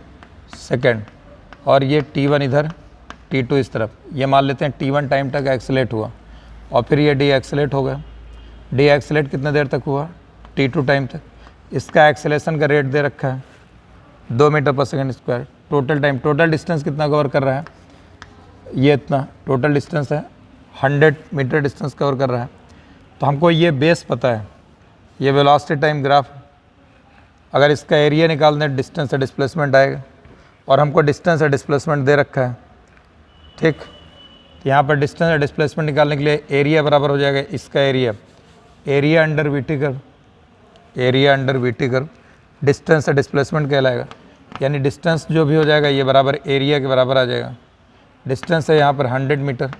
[SPEAKER 1] सेकेंड। और ये T1 इधर, T2 इस तरफ, ये मान लेते हैं T1 टाइम तक एक्सेलेरेट हुआ और फिर ये डी एक्सेलेरेट हो गया। डी एक्सेलेरेट कितने देर तक हुआ, T2 टाइम तक। इसका एक्सेलेरेशन का रेट दे रखा है 2 मीटर पर second square. Total time, total distance कितना कवर कर रहा है, ये इतना टोटल डिस्टेंस है, 100 मीटर डिस्टेंस कवर कर रहा है। तो हमको ये बेस पता है, ये वेलोसिटी टाइम ग्राफ। अगर इसका एरिया निकाल दें, डिस्टेंस से डिस्प्लेसमेंट आएगा और हमको डिस्टेंस से डिस्प्लेसमेंट दे रखा है, ठीक। तो यहाँ पर डिस्टेंस और डिस्प्लेसमेंट निकालने के लिए एरिया बराबर हो जाएगा इसका area, area under VT curve, area under VT curve, distance से डिस्प्लेसमेंट कहलाएगा। यानी डिस्टेंस जो भी हो जाएगा ये बराबर एरिया के बराबर आ जाएगा। डिस्टेंस है यहाँ पर 100 मीटर,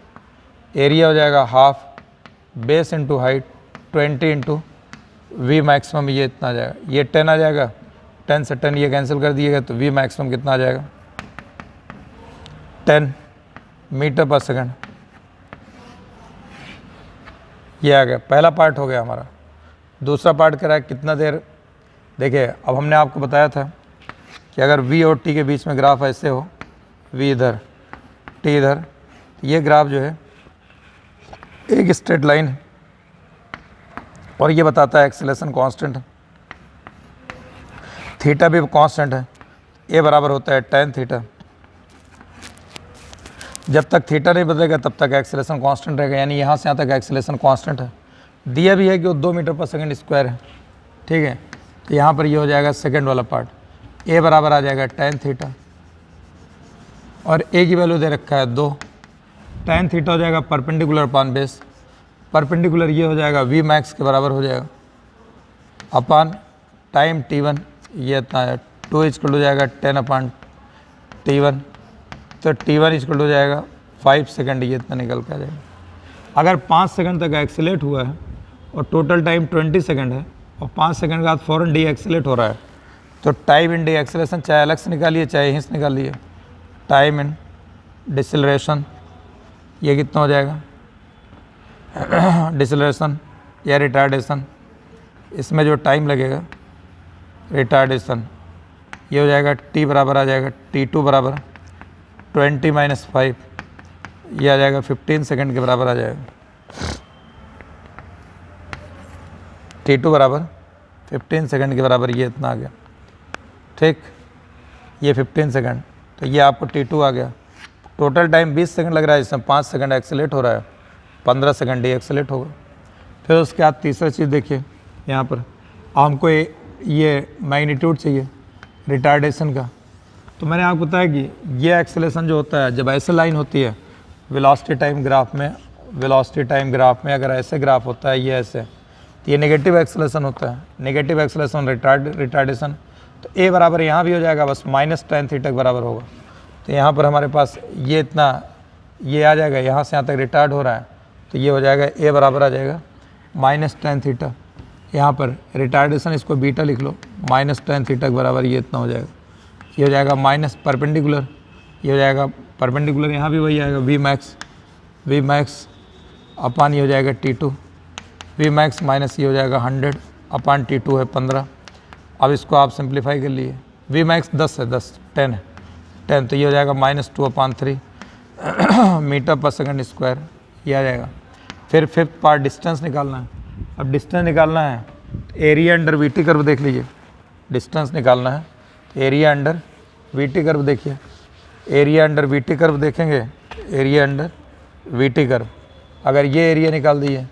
[SPEAKER 1] एरिया हो जाएगा half, base into height 20 into we maximum, ये इतना आ जाएगा, ये 10 आ जाएगा, 10 से 10 ये कैंसिल कर दिएगा तो वी मैक्सिमम कितना आ जाएगा, 10 मीटर पर सेकंड। ये आ गया, पहला पार्ट हो गया हमारा। दूसरा पार्ट कह रहा है कितना देर। देखिए अब हमने आपको बताया था कि अगर v और t के बीच में ग्राफ ऐसे हो, v इधर, t इधर, तो ये ग्राफ जो है एक स्ट्रेट लाइन है और ये बताता है एक्सेलेरेशन कांस्टेंट है, थीटा भी कांस्टेंट है, a बराबर होता है tan थीटा। जब तक थीटा नहीं बदलेगा तब तक एक्सेलेरेशन कांस्टेंट रहेगा, यानी यहाँ से यहाँ तक एक्सेलेरेशन कांस्टेंट है। दिया भी है कि वो 2 मीटर पर सेकंड स्क्वायर है, ठीक है। तो यहाँ पर ये हो जाएगा सेकंड वाला पार्ट, a बराबर आ जाएगा tan थीटा और a की वैल्यू दे रखा है 2, tan थीटा हो जाएगा परपेंडिकुलर अपान बेस, परपेंडिकुलर ये हो जाएगा v मैक्स के बराबर हो जाएगा अपान टाइम T1, ये इतना है 2 इक्वल हो जाएगा 10 अपान T1, तो T1 इक्वल हो जाएगा 5 सेकंड, ये इतना निकल के आ जाएगा। अगर 5 सेकंड तक एक्सीलेट हुआ है और टोटल टाइम 20 सेकंड है और 5 सेकंड के बाद फ़ौरन डी एक्सीलेट हो रहा है, तो टाइम इन डी एक्सीलेशन चाहे अलग से निकालिए चाहे यहीं से निकालिए। टाइम इन डिसलेरेशन ये कितना हो जाएगा, डिसलेरेशन या रिटार्डेशन, इसमें जो टाइम लगेगा रिटार्डेशन ये हो जाएगा t बराबर आ जाएगा t2 बराबर 20 - 5, ये आ जाएगा 15 सेकंड के बराबर आ जाएगा। t2 बराबर 15 सेकंड के बराबर, ये इतना आ गया। ठीक, ये 15 सेकंड, तो ये आपको t2 आ गया। टोटल टाइम 20 सेकंड लग रहा है, जिसमें 5 सेकंड एक्सीलेट हो रहा है, 15 सेकंड डी एक्सीलेट होगा। फिर उसके बाद तीसरा चीज़ देखिए, यहाँ पर हमको ये मैग्नीट्यूड चाहिए रिटार्डेशन का। तो मैंने आपको बताया कि ये एक्सेलेरेशन जो होता है जब ऐसे लाइन होती है वेलोसिटी टाइम ग्राफ में, वेलोसिटी टाइम ग्राफ में अगर ऐसे ग्राफ होता है ये ऐसे, तो ये नेगेटिव एक्सेलेरेशन होता है, नेगेटिव एक्सेलेरेशन रिटार्डेशन। तो ए बराबर यहाँ भी हो जाएगा, बस -tan थीटा के बराबर होगा। तो यहाँ पर हमारे पास ये इतना ये आ जाएगा, यहाँ से यहाँ तक रिटार्ड हो रहा है, तो ये हो जाएगा ए बराबर आ जाएगा -tan थीटा। यहाँ पर रिटार्डेशन इसको बीटा लिख लो, -tan थीटा के बराबर ये इतना हो जाएगा। ये हो जाएगा माइनस परपेंडिकुलर, ये हो जाएगा परपेंडिकुलर, यहाँ भी वही आएगा वी मैक्स अपान ये हो जाएगा t2, वी मैक्स माइनस ये हो जाएगा 100 अपान t2 है 15। अब इसको आप सिंप्लीफाई कर लिए, वी मैक्स 10 है, 10, तो ये हो जाएगा -2/3 मीटर पर सेकंड स्क्वायर, ये आ जाएगा। फिर फिफ्थ पार्ट डिस्टेंस निकालना है। अब डिस्टेंस निकालना है, एरिया अंडर वीटी कर्व देख लीजिए, डिस्टेंस निकालना है, एरिया अंडर वीटी कर्व देखिए, एरिया अंडर वीटी कर्व देखेंगे, एरिया अंडर वीटी कर्व, अगर ये एरिया निकाल दिए,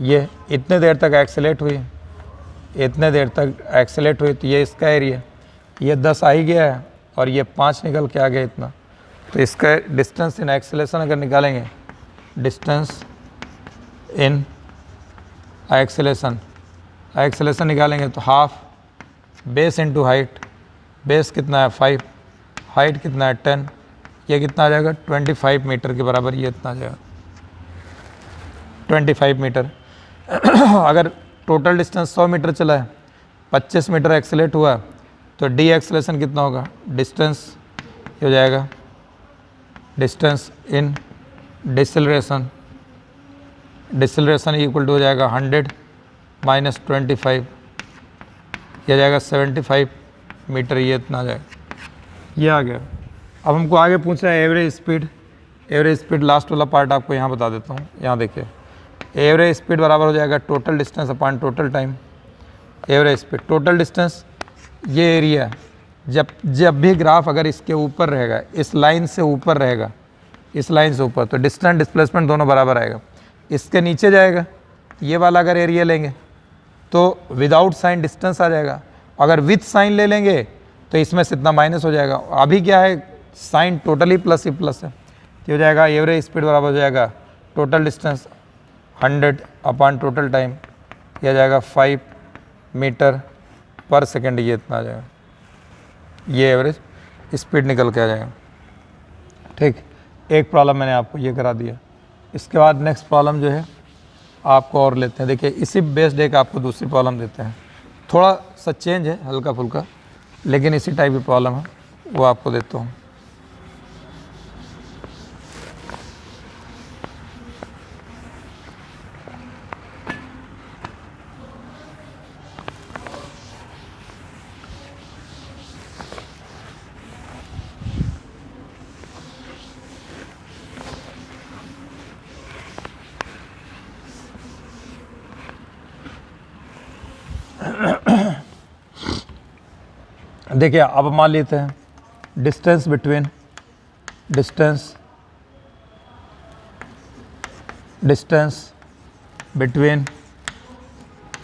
[SPEAKER 1] ये इतने देर तक एक्सेलेट हुई, इतने देर तक एक्सेलेट हुई, तो ये इसका एरिया, ये 10 आ ही गया है और ये 5 निकल के आ गया इतना, तो इसका डिस्टेंस इन एक्सेलेशन अगर निकालेंगे, डिस्टेंस इन एक्सेलेशन निकालेंगे तो half base into height, base कितना है 5, हाइट कितना है 10, ये कितना आ जाएगा 25 मीटर के बराबर, ये इतना आ जाएगा 25 मीटर। अगर टोटल डिस्टेंस 100 मीटर चला है, 25 मीटर एक्सेलेट हुआ, तो डी एक्सेलेशन कितना होगा, डिस्टेंस हो जाएगा डिस्टेंस इन डिसलेरेशन, डिसलेरेशन इक्वल टू हो जाएगा 100 - 25, यह जाएगा 75 मीटर, ये इतना आ जाएगा, ये आ गया। अब हमको आगे पूछा है average speed, average speed last वाला पार्ट आपको यहाँ बता देता हूँ। यहाँ देखिए, एवरेज स्पीड बराबर हो जाएगा total distance upon total time. Average speed, total distance, ये एरिया, जब भी ग्राफ अगर इसके ऊपर रहेगा, इस लाइन से ऊपर रहेगा, इस लाइन से ऊपर, तो डिस्टेंस डिस्प्लेसमेंट दोनों बराबर आएगा। इसके नीचे जाएगा, ये वाला अगर एरिया लेंगे तो विदाउट साइन डिस्टेंस आ जाएगा, अगर विथ साइन ले लेंगे तो इसमें से इतना माइनस हो जाएगा। अभी क्या है, साइन टोटली प्लस ही प्लस है, तो हो जाएगा एवरेज स्पीड बराबर हो जाएगा total distance 100 upon total time, यह जाएगा 5 मीटर पर सेकेंड, ये इतना आ जाएगा, ये एवरेज स्पीड निकल के आ जाएगा। ठीक, एक प्रॉब्लम मैंने आपको ये करा दिया। इसके बाद नेक्स्ट प्रॉब्लम जो है आपको और लेते हैं। देखिए, इसी बेस्ड एक आपको दूसरी प्रॉब्लम देते हैं, थोड़ा सा चेंज है, हल्का फुल्का, लेकिन इसी टाइप की प्रॉब्लम है, वो आपको देता हूँ। देखिए, अब मान लेते हैं distance between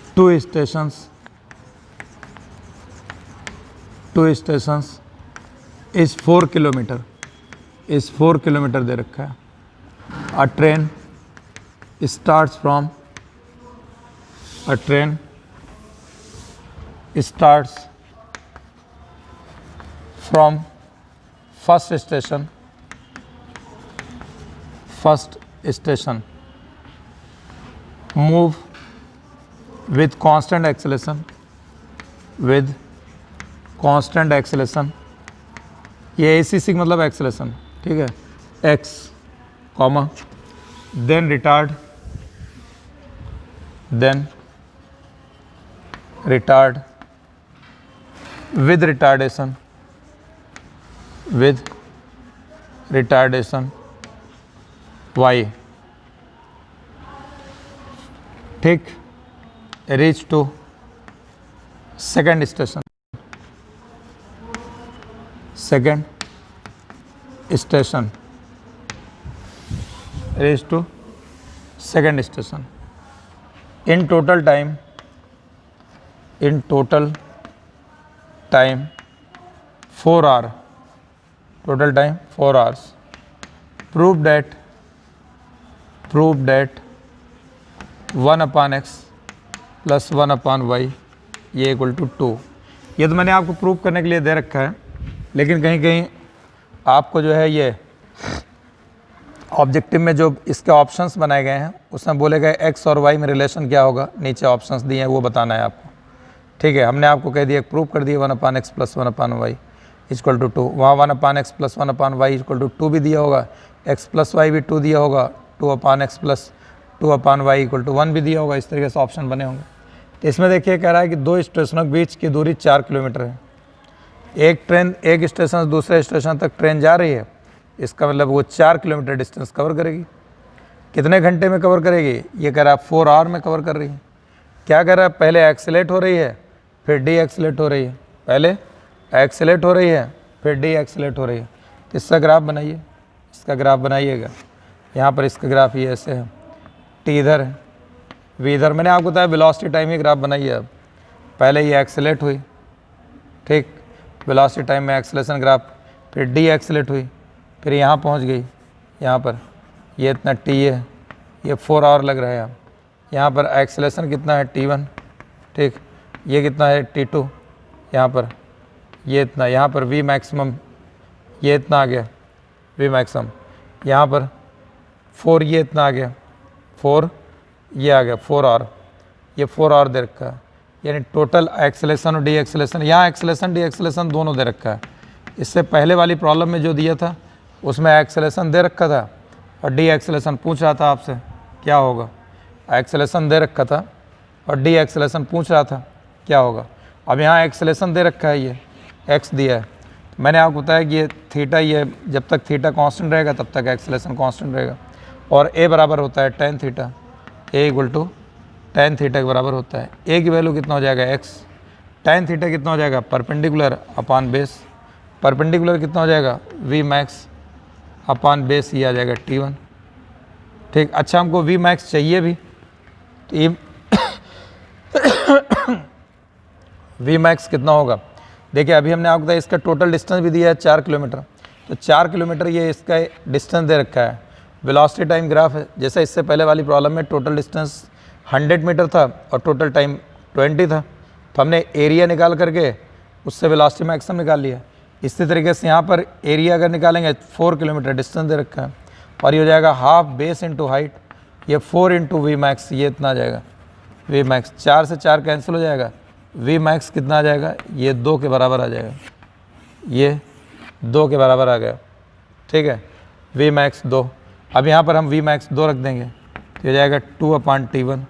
[SPEAKER 1] two stations is 4 kilometre, is 4 kilometre दे रखा है। A train starts from first station move with constant acceleration, with constant acceleration, ये ACC मतलब एक्सेलेरेशन, ठीक है, x comma then retard, then retard with retardation, with retardation y, ठीक, reach to second station, second station, reach to second station. In total time, in total time 4 hour, total time 4 hours. Prove that 1 upon x plus 1 upon y ये equal to 2। ये तो मैंने आपको prove करने के लिए दे रखा है, लेकिन कहीं कहीं आपको जो है ये ऑब्जेक्टिव में जो इसके ऑप्शंस बनाए गए हैं उसमें बोले गए x और y में रिलेशन क्या होगा, नीचे ऑप्शंस दिए हैं वो बताना है आपको, ठीक है। हमने आपको कह दिया, प्रूव कर दिया 1 upon X plus 1 upon Y equal to 2, वहाँ 1 upon X plus 1 upon Y equal to 2 भी दिया होगा, x प्लस वाई भी 2 दिया होगा, 2 upon X plus 2 upon Y equal to 1 भी दिया होगा। इस तरीके से ऑप्शन बने होंगे। तो इसमें देखिए कह रहा है कि दो स्टेशनों के बीच की दूरी 4 किलोमीटर है। एक ट्रेन एक स्टेशन से दूसरे स्टेशन तक ट्रेन जा रही है, इसका मतलब वो 4 किलोमीटर डिस्टेंस कवर करेगी। कितने घंटे में कवर करेगी, ये कह रहा है 4 आवर में कवर कर रही है। क्या कर रहा है, पहले एक्सेलेट हो रही है फिर डी एक्सेलेट हो रही है, पहले एक्सेलेट हो रही है फिर डी एक्सेलेट हो रही है। तो इसका ग्राफ बनाइए, इसका ग्राफ बनाइएगा। यहाँ पर इसका ग्राफ ये ऐसे है, टी इधर है, वी इधर। मैंने आपको बताया वेलोसिटी टाइम ही ग्राफ बनाइए। अब पहले ये एक्सेलेट हुई, ठीक, वेलोसिटी टाइम में एक्सेलेशन ग्राफ, फिर डी एक्सेलेट हुई, फिर यहाँ पहुँच गई, यहाँ पर ये इतना टी है, ये 4 आवर लग रहा है। अब यहाँ पर एक्सेलेशन कितना है T1, ठीक, ये कितना है T2, यहाँ पर ये इतना, यहाँ पर V मैक्सिमम ये इतना आ गया, V मैक्सिमम यहाँ पर 4 ये इतना आ गया, 4 ये आ गया, 4 आवर, ये 4 आवर दे रखा है। यानी टोटल एक्सेलेशन और डी एक्सेलेशन, यहाँ एक्सेलेशन डी एक्सेलेशन दोनों दे रखा है। इससे पहले वाली प्रॉब्लम में जो दिया था उसमें एक्सेलेशन दे रखा था और डी एक्सेलेशन पूछ रहा था आपसे क्या होगा। एक्सेलेशन दे रखा था और डी एक्सेलेशन पूछ रहा था क्या होगा। अब यहाँ एक्सेलेशन दे रखा है, ये एक्स दिया है। मैंने आपको बताया कि ये थीटा, ये जब तक थीटा कांस्टेंट रहेगा तब तक एक्सेलेशन कांस्टेंट रहेगा। और ए बराबर होता है tan theta, a equal to tan theta के बराबर होता है। ए की वैल्यू कितना हो जाएगा x, tan थीटा कितना हो जाएगा परपेंडिकुलर अपान बेस, परपेंडिकुलर कितना हो जाएगा v मैक्स अपान बेस, ये आ जाएगा T1, ठीक। अच्छा हमको v मैक्स चाहिए भी, तो ये वी मैक्स कितना होगा, देखिए अभी हमने आपको बताया इसका टोटल डिस्टेंस भी दिया है 4 किलोमीटर, तो 4 किलोमीटर ये इसका डिस्टेंस दे रखा है। वेलोसिटी टाइम ग्राफ है, जैसे इससे पहले वाली प्रॉब्लम में टोटल डिस्टेंस 100 मीटर था और टोटल टाइम 20 था, तो हमने एरिया निकाल करके उससे वेलोसिटी मैक्सिमम निकाल लिया। इसी तरीके से यहाँ पर एरिया अगर निकालेंगे 4 किलोमीटर डिस्टेंस दे रखा है और ये हो जाएगा हाफ बेस इंटू हाइट, ये 4 इंटू वी मैक्स, ये इतना आ जाएगा वी मैक्स। 4 से 4 कैंसिल हो जाएगा, वी मैक्स कितना आ जाएगा, ये 2 के बराबर आ जाएगा, ये 2 के बराबर आ गया, ठीक है, वी मैक्स 2। अब यहाँ पर हम वी मैक्स 2 रख देंगे तो ये जाएगा 2 अपान T1,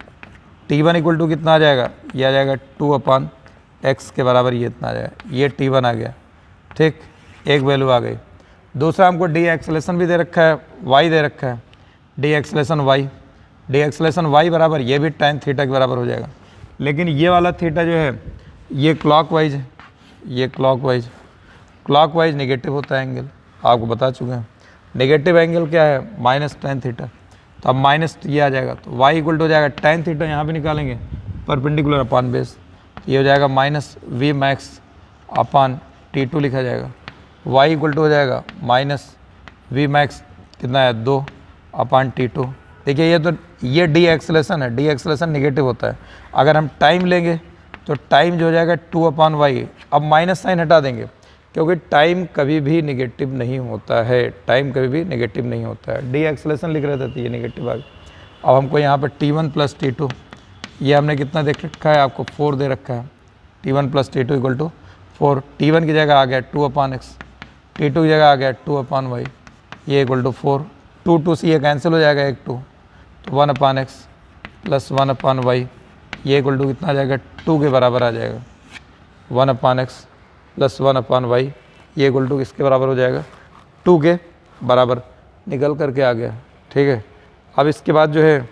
[SPEAKER 1] T1 इक्वल टू कितना आ जाएगा, ये आ जाएगा 2 अपान एक्स के बराबर, ये इतना आ जाएगा, ये T1 आ गया, ठीक, एक वैल्यू आ गई। दूसरा हमको डी एक्सेलेशन भी दे रखा है, वाई दे रखा है, d acceleration y, d acceleration y बराबर ये भी tan थीटा के बराबर हो जाएगा। लेकिन ये वाला थीटा जो है ये क्लॉकवाइज है, ये क्लॉकवाइज नेगेटिव होता है एंगल, आपको बता चुके हैं। नेगेटिव एंगल क्या है, माइनस tan थीटा, तो अब माइनस ये आ जाएगा, तो y इक्वल टू हो जाएगा tan थीटा, यहाँ पे निकालेंगे परपेंडिकुलर अपान बेस, ये हो जाएगा माइनस वी मैक्स अपान T2 लिखा जाएगा, y इक्वल टू हो जाएगा माइनस वी मैक्स कितना है 2 अपान T2। देखिए ये तो ये डी एक्सेलेशन है, डी एक्सेलेशन नेगेटिव होता है। अगर हम टाइम लेंगे तो टाइम जो हो जाएगा 2 अपान वाई, अब माइनस साइन हटा देंगे क्योंकि टाइम कभी भी नेगेटिव नहीं होता है, टाइम कभी भी नेगेटिव नहीं होता है। डी एक्सेलेशन लिख रहे थे तो ये नेगेटिव आ गया। अब हमको यहाँ पर T1 प्लस T2 ये हमने कितना देख रखा है, आपको 4 दे रखा है। T1 plus T2 equal to 4। T1 की जगह आ गया 2/x, T2 की जगह आ गया 2/y, ये इक्वल टू 4। 2 से ये कैंसिल हो जाएगा, 1 2, तो 1/x प्लस 1/y, ये इक्वल टू कितना आ जाएगा, 2 के बराबर आ जाएगा। 1/x प्लस 1/y, ये इक्वल टू किसके बराबर हो जाएगा, 2 के बराबर निकल करके आ गया। ठीक है, अब इसके बाद जो है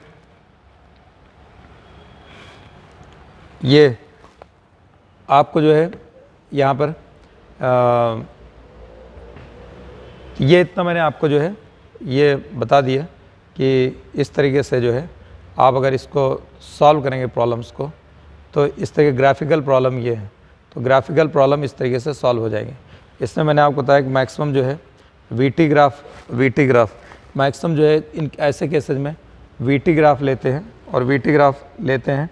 [SPEAKER 1] ये आपको जो है यहाँ पर ये इतना मैंने आपको जो है ये बता दिया कि इस तरीके से जो है आप अगर इसको सॉल्व करेंगे प्रॉब्लम्स को, तो इस तरह के ग्राफिकल प्रॉब्लम ये है, तो ग्राफिकल प्रॉब्लम इस तरीके से सॉल्व हो जाएंगे। इसमें मैंने आपको बताया कि मैक्सिमम जो है वीटी ग्राफ मैक्सिमम जो है इन ऐसे केसेज में वीटी ग्राफ लेते हैं, और वीटी ग्राफ लेते हैं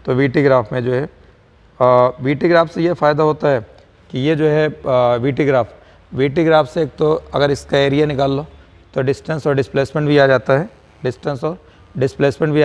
[SPEAKER 1] तो वीटी ग्राफ में जो है वीटी ग्राफ से ये फ़ायदा होता है कि ये जो है वीटी ग्राफ से एक तो अगर इसका एरिया निकाल लो तो डिस्टेंस और डिस्प्लेसमेंट भी आ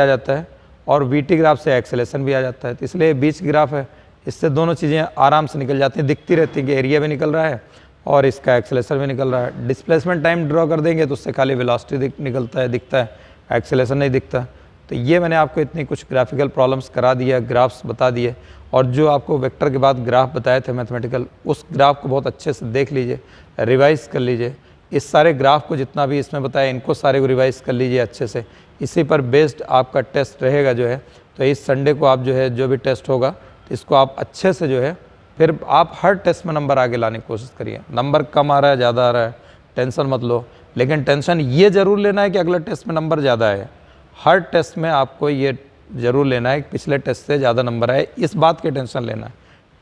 [SPEAKER 1] जाता है, और वीटी ग्राफ से एक्सेलेरेशन भी आ जाता है। तो इसलिए बीच ग्राफ है, इससे दोनों चीज़ें आराम से निकल जाती हैं, दिखती रहती है कि एरिया भी निकल रहा है और इसका एक्सेलेरेशन भी निकल रहा है। डिस्प्लेसमेंट टाइम ड्रॉ कर देंगे तो उससे खाली वेलोसिटी निकलता है, दिखता है, एक्सेलेरेशन नहीं दिखता। तो ये मैंने आपको इतनी कुछ ग्राफिकल प्रॉब्लम्स करा दिया, ग्राफ्स बता दिए, और जो आपको वेक्टर के बाद ग्राफ बताए थे मैथमेटिकल, उस ग्राफ को बहुत अच्छे से देख लीजिए, रिवाइज़ कर लीजिए। इस सारे ग्राफ को जितना भी इसमें बताया इनको सारे को रिवाइज़ कर लीजिए अच्छे से। इसी पर बेस्ड आपका टेस्ट रहेगा जो है, तो इस संडे को आप जो है जो भी टेस्ट होगा तो इसको आप अच्छे से जो है, फिर आप हर टेस्ट में नंबर आगे लाने की कोशिश करिए। नंबर कम आ रहा है, ज़्यादा आ रहा है, टेंशन मत लो, लेकिन टेंशन ये ज़रूर लेना है कि अगला टेस्ट में नंबर ज़्यादा आए। हर टेस्ट में आपको ये ज़रूर लेना है कि पिछले टेस्ट से ज़्यादा नंबर आए, इस बात की टेंशन लेना है।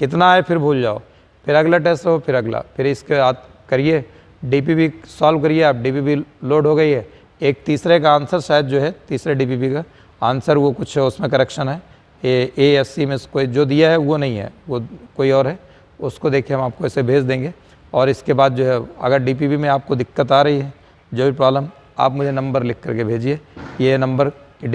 [SPEAKER 1] कितना आए फिर भूल जाओ, फिर अगला टेस्ट हो, फिर अगला, फिर इसके बाद करिए डीपीपी सॉल्व करिए आप। डीपीपी लोड हो गई है, एक तीसरे का आंसर शायद जो है, तीसरे डीपीपी का आंसर वो कुछ उसमें करेक्शन है, ASC में कोई जो दिया है वो नहीं है, वो कोई और है, उसको देखिए हम आपको ऐसे भेज देंगे। और इसके बाद जो है अगर डीपीपी में आपको दिक्कत आ रही है, जो भी प्रॉब्लम, आप मुझे नंबर लिख करके भेजिए, ये नंबर ये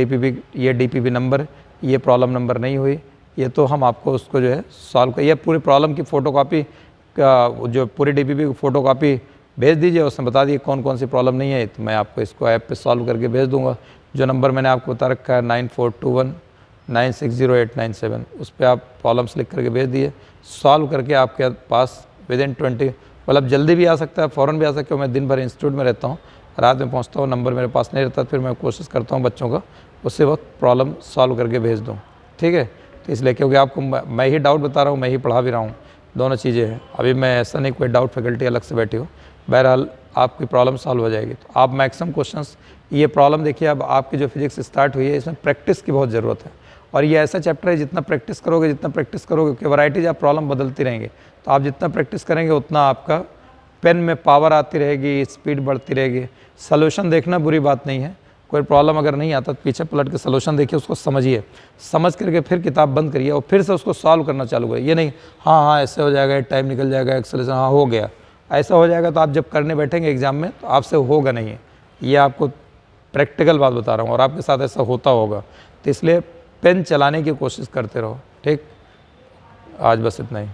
[SPEAKER 1] डीपीपी नंबर, ये प्रॉब्लम नंबर नहीं हुई, ये तो हम आपको उसको जो है सॉल्व कर, ये पूरी प्रॉब्लम की फ़ोटोकॉपी का जो पूरी डीपीपी की फ़ोटोकॉपी भेज दीजिए, उसमें बता दिए कौन कौन सी प्रॉब्लम नहीं है, तो मैं आपको इसको ऐप पे सॉल्व करके भेज दूंगा। जो नंबर मैंने आपको बता रखा है 9421960897, उस पर आप प्रॉब्लम्स लिख करके भेज दिए, सॉल्व करके आपके पास विदिन 20, मतलब जल्दी भी आ सकता है, फ़ौरन भी आ सकता है। मैं दिन भर इंस्टीट्यूट में रहता हूँ, रात में पहुँचता हूँ, नंबर मेरे पास नहीं रहता, फिर मैं कोशिश करता हूँ बच्चों का उसी वक्त प्रॉब्लम सॉल्व करके भेज दूँ। ठीक है, तो इसलिए क्योंकि आपको मैं ही डाउट बता रहा हूँ, मैं ही पढ़ा भी रहा हूँ, दोनों चीज़ें हैं। अभी मैं ऐसा नहीं कोई डाउट फैकल्टी अलग से बैठी हो, बहरहाल आपकी प्रॉब्लम सॉल्व हो जाएगी। तो आप मैक्सिमम क्वेश्चंस, ये प्रॉब्लम देखिए, अब आपकी जो फिजिक्स स्टार्ट हुई है इसमें प्रैक्टिस की बहुत ज़रूरत है, और ये ऐसा चैप्टर है जितना प्रैक्टिस करोगे क्योंकि वैरायटीज आप प्रॉब्लम बदलती रहेंगे, तो आप जितना प्रैक्टिस करेंगे उतना आपका पेन में पावर आती रहेगी, स्पीड बढ़ती रहेगी। सॉल्यूशन देखना बुरी बात नहीं है, कोई प्रॉब्लम अगर नहीं आता तो पीछे पलट के सॉल्यूशन देखिए, उसको समझिए, समझ करके फिर किताब बंद करिए और फिर से उसको सॉल्व करना चालू करिए। ये नहीं हाँ ऐसे हो जाएगा, टाइम निकल जाएगा, एक्सेलेरेशन हाँ हो गया, ऐसा हो जाएगा तो आप जब करने बैठेंगे एग्जाम में तो आपसे होगा नहीं है। ये आपको प्रैक्टिकल बात बता रहा हूँ, और आपके साथ ऐसा होता होगा, तो इसलिए पेन चलाने की कोशिश करते रहो। ठीक, आज बस इतना ही।